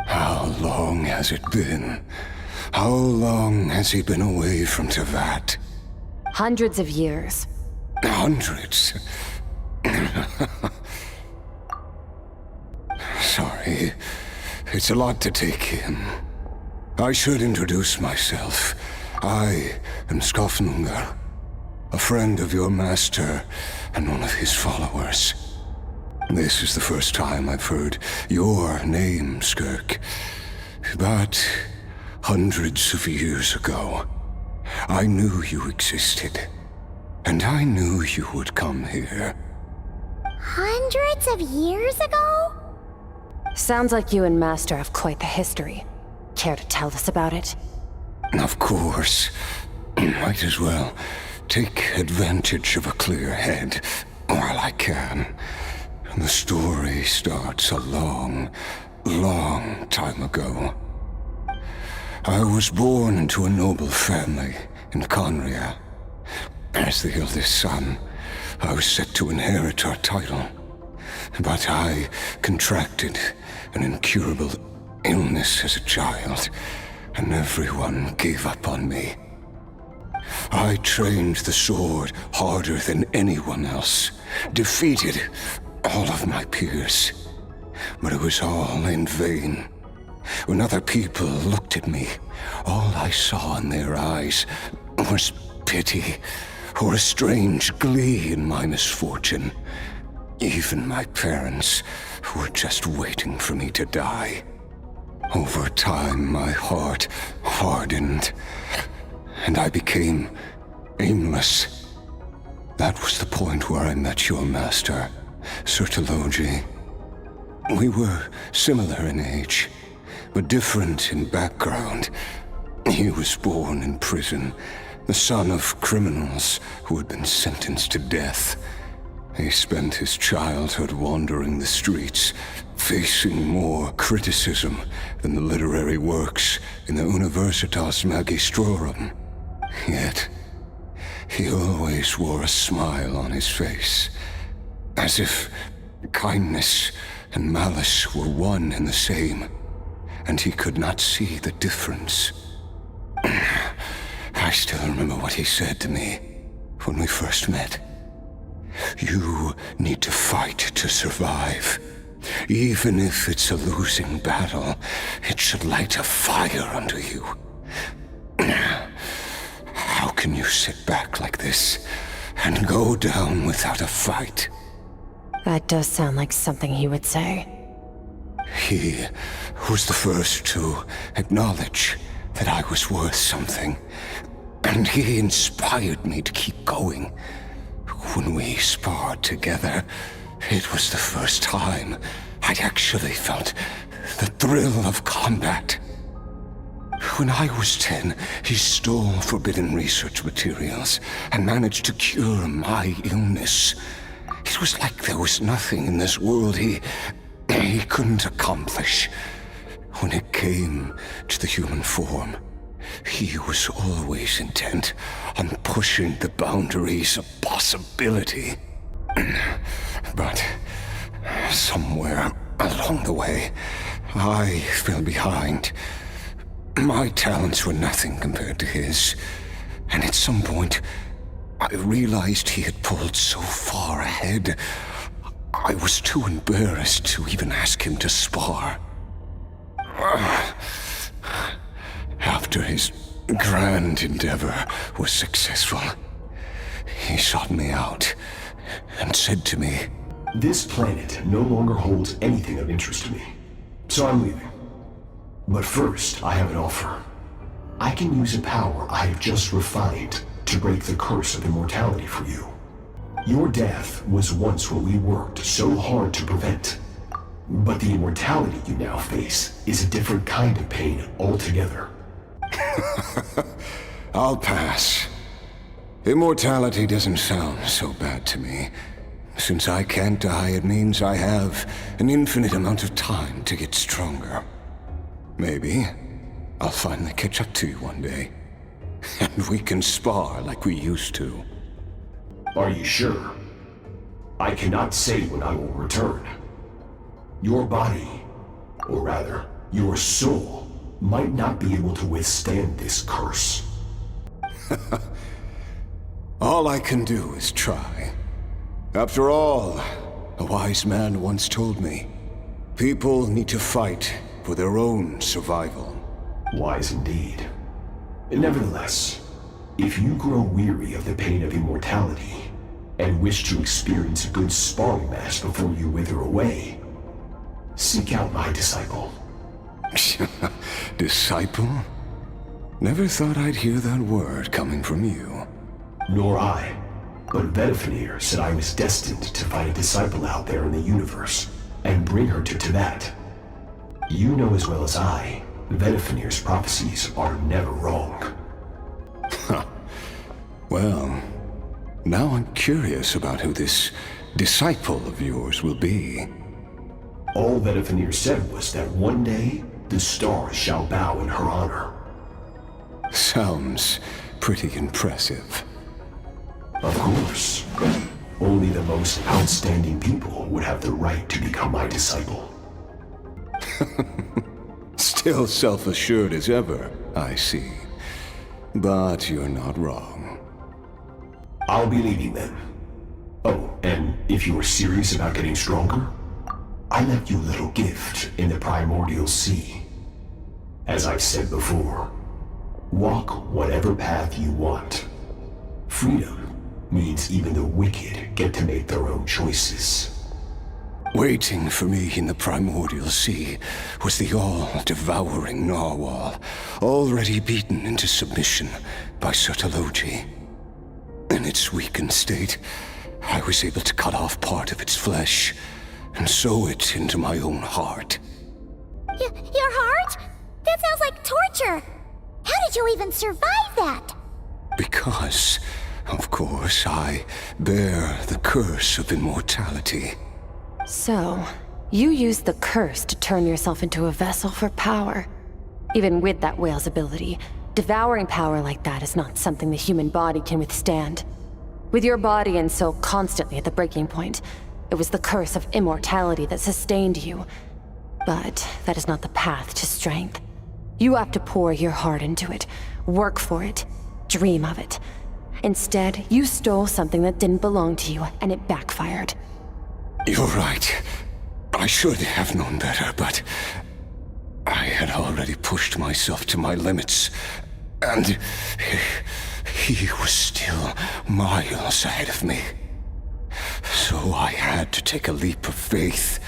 How long has it been? How long has he been away from TezCatt? Hundreds of years. Hundreds? Sorry, it's a lot to take in. I should introduce myself. I am Skofnunga, a friend of your master and one of his followers. This is the first time I've heard your name, Skirk. But hundreds of years ago, I knew you existed. And I knew you would come here. Hundreds of years ago? Sounds like you and Master have quite the history. Care to tell us about it? Of course. Might as well take advantage of a clear head while I can. The story starts a long, long time ago. I was born into a noble family in Conria. As the eldest son, I was set to inherit our title. But I contracted an incurable illness as a child, and everyone gave up on me. I trained the sword harder than anyone else, defeated all of my peers. But it was all in vain. When other people looked at me, all I saw in their eyes was pity or a strange glee in my misfortune. Even my parents were just waiting for me to die. Over time, my heart hardened, and I became aimless. That was the point where I met your master, Sir Telogi. We were similar in age, but different in background. He was born in prison, the son of criminals who had been sentenced to death. He spent his childhood wandering the streets, facing more criticism than the literary works in the Universitas Magistrorum. Yet, he always wore a smile on his face, as if kindness and malice were one and the same, and he could not see the difference. I still remember what he said to me when we first met. You need to fight to survive. Even if it's a losing battle, it should light a fire under you. How can you sit back like this and go down without a fight? That does sound like something he would say. He was the first to acknowledge that I was worth something, and he inspired me to keep going. When we sparred together, it was the first time I'd actually felt the thrill of combat. When I was 10, he stole forbidden research materials and managed to cure my illness. It was like there was nothing in this world he couldn't accomplish. When it came to the human form, he was always intent on pushing the boundaries of possibility. But somewhere along the way, I fell behind. My talents were nothing compared to his, and at some point, I realized he had pulled so far ahead, I was too embarrassed to even ask him to spar. After his grand endeavor was successful, he sought me out and said to me, "This planet no longer holds anything of interest to me, so I'm leaving. But first, I have an offer. I can use a power I have just refined to break the curse of immortality for you. Your death was once what we worked so hard to prevent. But the immortality you now face is a different kind of pain altogether." I'll pass. Immortality doesn't sound so bad to me. Since I can't die, it means I have an infinite amount of time to get stronger. Maybe I'll finally catch up to you one day, and we can spar like we used to. Are you sure? I cannot say when I will return. Your body, or rather, your soul, might not be able to withstand this curse. All I can do is try. After all, a wise man once told me, people need to fight for their own survival. Wise indeed. Nevertheless, if you grow weary of the pain of immortality, and wish to experience a good sparring match before you wither away, seek out my disciple. Disciple? Never thought I'd hear that word coming from you. Nor I. But Vedifenir said I was destined to find a disciple out there in the universe, and bring her to TezCatt. You know as well as I, Venifinir's prophecies are never wrong. Huh. Well, now I'm curious about who this disciple of yours will be. All Venifinir said was that one day, the stars shall bow in her honor. Sounds pretty impressive. Of course. Only the most outstanding people would have the right to become my disciple. Still self-assured as ever, I see. But you're not wrong. I'll be leaving then. Oh, and if you are serious about getting stronger, I left you a little gift in the primordial sea. As I've said before, walk whatever path you want. Freedom means even the wicked get to make their own choices. Waiting for me in the primordial sea was the all-devouring narwhal, already beaten into submission by Sertologi. In its weakened state, I was able to cut off part of its flesh and sew it into my own heart. Your heart? That sounds like torture! How did you even survive that? Because, of course, I bear the curse of immortality. So, you used the curse to turn yourself into a vessel for power. Even with that whale's ability, devouring power like that is not something the human body can withstand. With your body and soul constantly at the breaking point, it was the curse of immortality that sustained you. But that is not the path to strength. You have to pour your heart into it, work for it, dream of it. Instead, you stole something that didn't belong to you, and it backfired. You're right. I should have known better, but I had already pushed myself to my limits, and he was still miles ahead of me. So I had to take a leap of faith.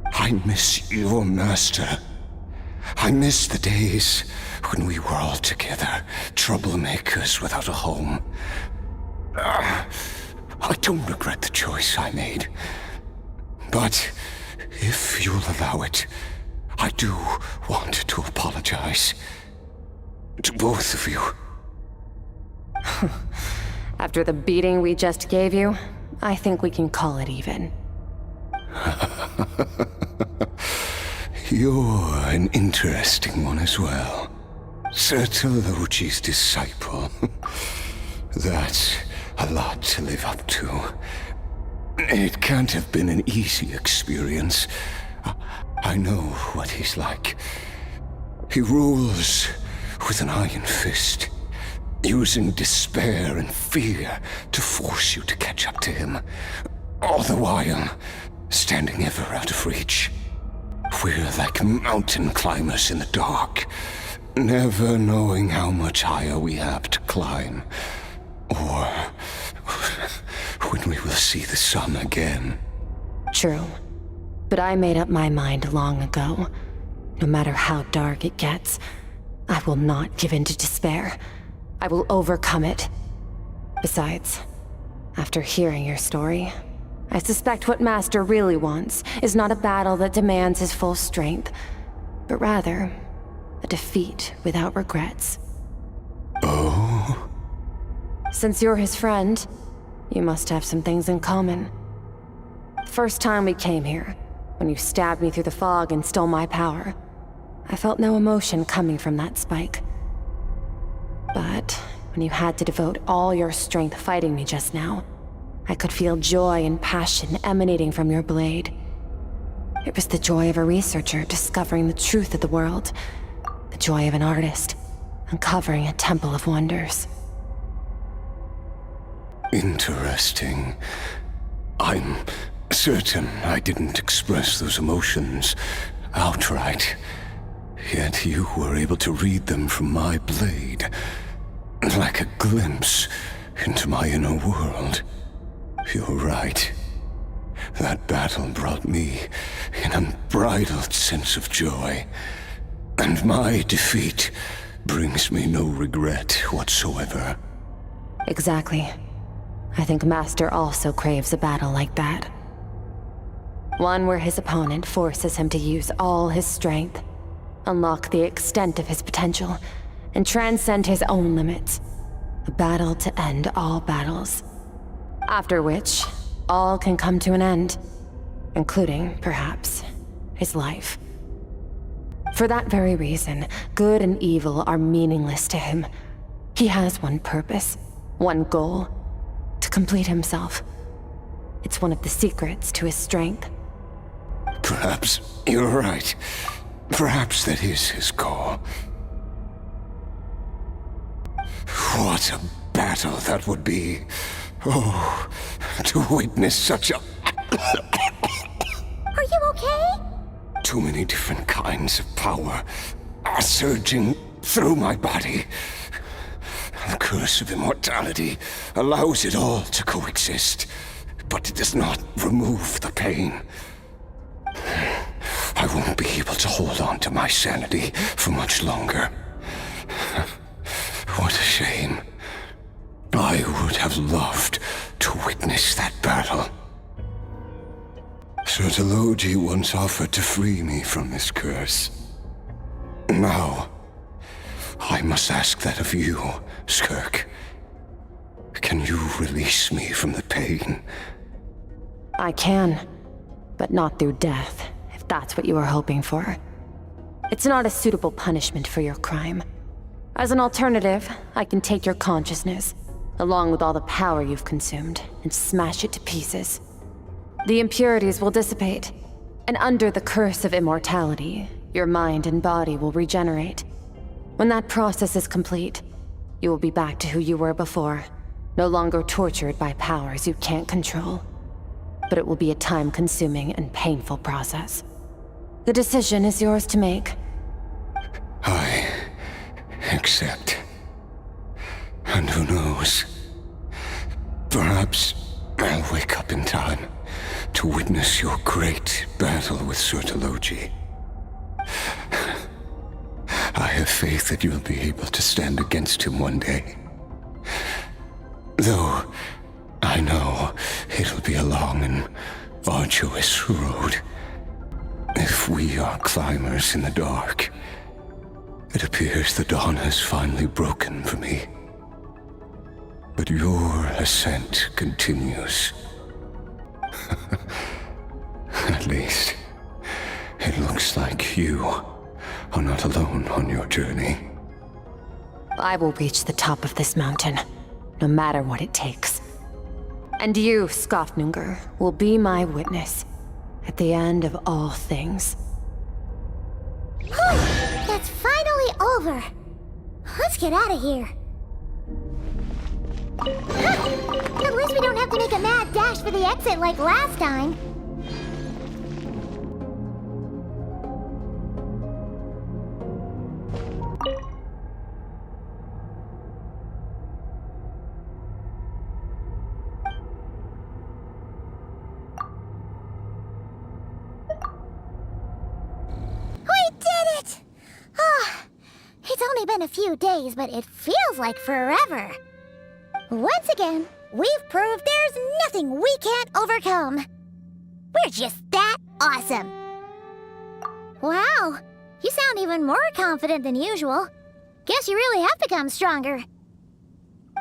I miss your master. I miss the days when we were all together, troublemakers without a home. I don't regret the choice I made. But if you'll allow it, I do want to apologize. To both of you. After the beating we just gave you, I think we can call it even. You're an interesting one as well. Sertologi's disciple. That's a lot to live up to. It can't have been an easy experience. I know what he's like. He rules with an iron fist, using despair and fear to force you to catch up to him, all the while standing ever out of reach. We're like mountain climbers in the dark, never knowing how much higher we have to climb, or when we will see the sun again. True. But I made up my mind long ago. No matter how dark it gets, I will not give in to despair. I will overcome it. Besides, after hearing your story, I suspect what Master really wants is not a battle that demands his full strength, but rather a defeat without regrets. Oh? Since you're his friend, you must have some things in common. The first time we came here, when you stabbed me through the fog and stole my power, I felt no emotion coming from that spike. But when you had to devote all your strength fighting me just now, I could feel joy and passion emanating from your blade. It was the joy of a researcher discovering the truth of the world, the joy of an artist uncovering a temple of wonders. Interesting. I'm certain I didn't express those emotions outright. Yet you were able to read them from my blade, like a glimpse into my inner world. You're right. That battle brought me an unbridled sense of joy, and my defeat brings me no regret whatsoever. Exactly. I think Master also craves a battle like that. One where his opponent forces him to use all his strength, unlock the extent of his potential, and transcend his own limits. A battle to end all battles. After which, all can come to an end, including, perhaps, his life. For that very reason, good and evil are meaningless to him. He has one purpose, one goal: to complete himself. It's one of the secrets to his strength. Perhaps you're right. Perhaps that is his goal. What a battle that would be. Oh, to witness such a... Are you okay? Too many different kinds of power are surging through my body. The curse of immortality allows it all to coexist, but it does not remove the pain. I won't be able to hold on to my sanity for much longer. What a shame. I would have loved to witness that battle. Sertologi once offered to free me from this curse. Now, I must ask that of you, Skirk. Can you release me from the pain? I can, but not through death, if that's what you were hoping for. It's not a suitable punishment for your crime. As an alternative, I can take your consciousness, along with all the power you've consumed, and smash it to pieces. The impurities will dissipate, and under the curse of immortality, your mind and body will regenerate. When that process is complete, you will be back to who you were before, no longer tortured by powers you can't control. But it will be a time-consuming and painful process. The decision is yours to make. I accept. And who knows? Perhaps I'll wake up in time to witness your great battle with Sertologi. I have faith that you'll be able to stand against him one day. Though I know it'll be a long and arduous road. If we are climbers in the dark, it appears the dawn has finally broken for me. But your ascent continues. At least, it looks like you are not alone on your journey. I will reach the top of this mountain, no matter what it takes. And you, Skofnunger, will be my witness at the end of all things. That's finally over. Let's get out of here. At least we don't have to make a mad dash for the exit like last time. It's only been a few days, but it feels like forever. Once again, we've proved there's nothing we can't overcome. We're just that awesome. Wow, you sound even more confident than usual. Guess you really have become stronger.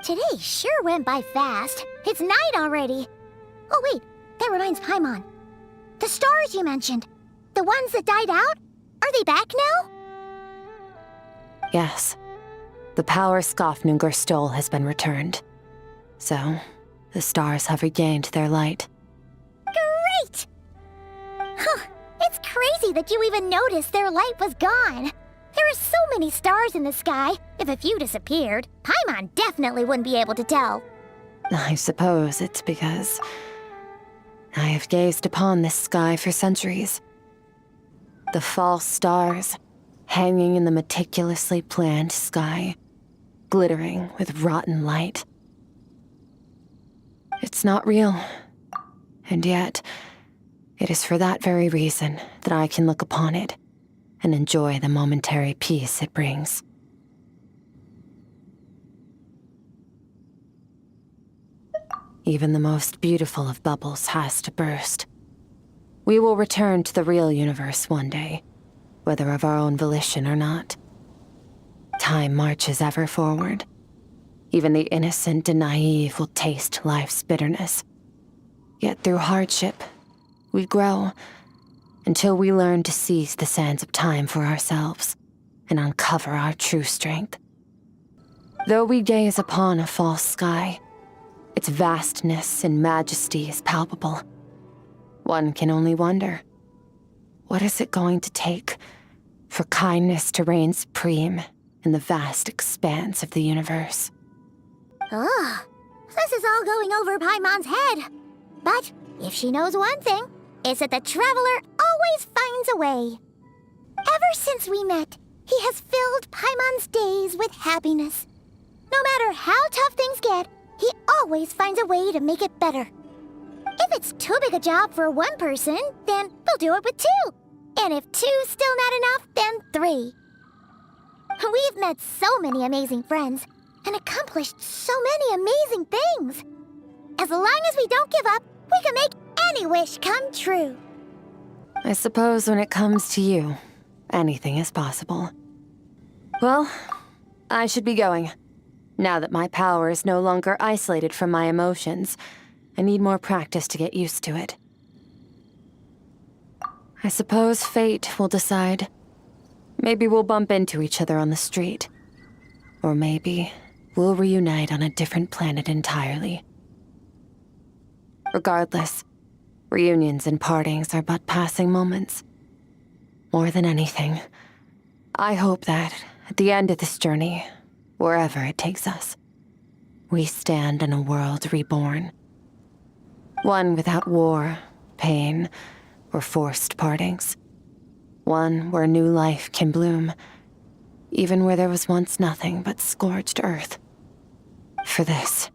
Today sure went by fast. It's night already. Oh wait, that reminds Paimon. The stars you mentioned, the ones that died out, are they back now? Yes. The power Skofnunger stole has been returned. So, the stars have regained their light. Great! Huh, it's crazy that you even noticed their light was gone. There are so many stars in the sky. If a few disappeared, Paimon definitely wouldn't be able to tell. I suppose it's because I have gazed upon this sky for centuries. The false stars, hanging in the meticulously planned sky, glittering with rotten light. It's not real. And yet, it is for that very reason that I can look upon it and enjoy the momentary peace it brings. Even the most beautiful of bubbles has to burst. We will return to the real universe one day, whether of our own volition or not. Time marches ever forward. Even the innocent and naive will taste life's bitterness. Yet through hardship, we grow until we learn to seize the sands of time for ourselves and uncover our true strength. Though we gaze upon a false sky, its vastness and majesty is palpable. One can only wonder, what is it going to take for kindness to reign supreme in the vast expanse of the universe? Ugh, this is all going over Paimon's head. But if she knows one thing, it's that the Traveler always finds a way. Ever since we met, he has filled Paimon's days with happiness. No matter how tough things get, he always finds a way to make it better. If it's too big a job for one person, then we'll do it with two. And if two's still not enough, then 3. We've met so many amazing friends and accomplished so many amazing things. As long as we don't give up, we can make any wish come true. I suppose when it comes to you, anything is possible. Well, I should be going. Now that my power is no longer isolated from my emotions, I need more practice to get used to it. I suppose fate will decide. Maybe we'll bump into each other on the street. Or maybe we'll reunite on a different planet entirely. Regardless, reunions and partings are but passing moments. More than anything, I hope that, at the end of this journey, wherever it takes us, we stand in a world reborn. One without war, pain, or forced partings. One where new life can bloom, even where there was once nothing but scorched earth. For this,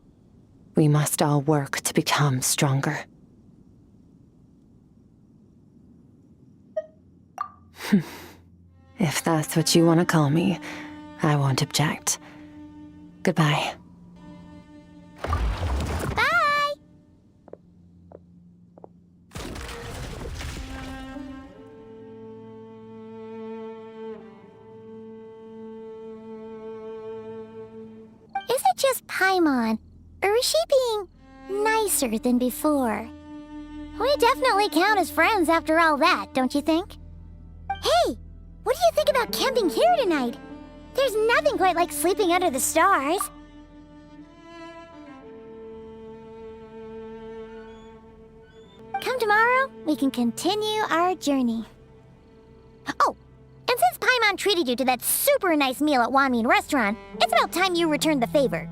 we must all work to become stronger. If that's what you want to call me, I won't object. Goodbye. Bye! Is it just Paimon, or is she being nicer than before? We definitely count as friends after all that, don't you think? Hey, what do you think about camping here tonight? There's nothing quite like sleeping under the stars. Come tomorrow, we can continue our journey. Oh, and since Paimon treated you to that super nice meal at Wanmin Restaurant, it's about time you returned the favor.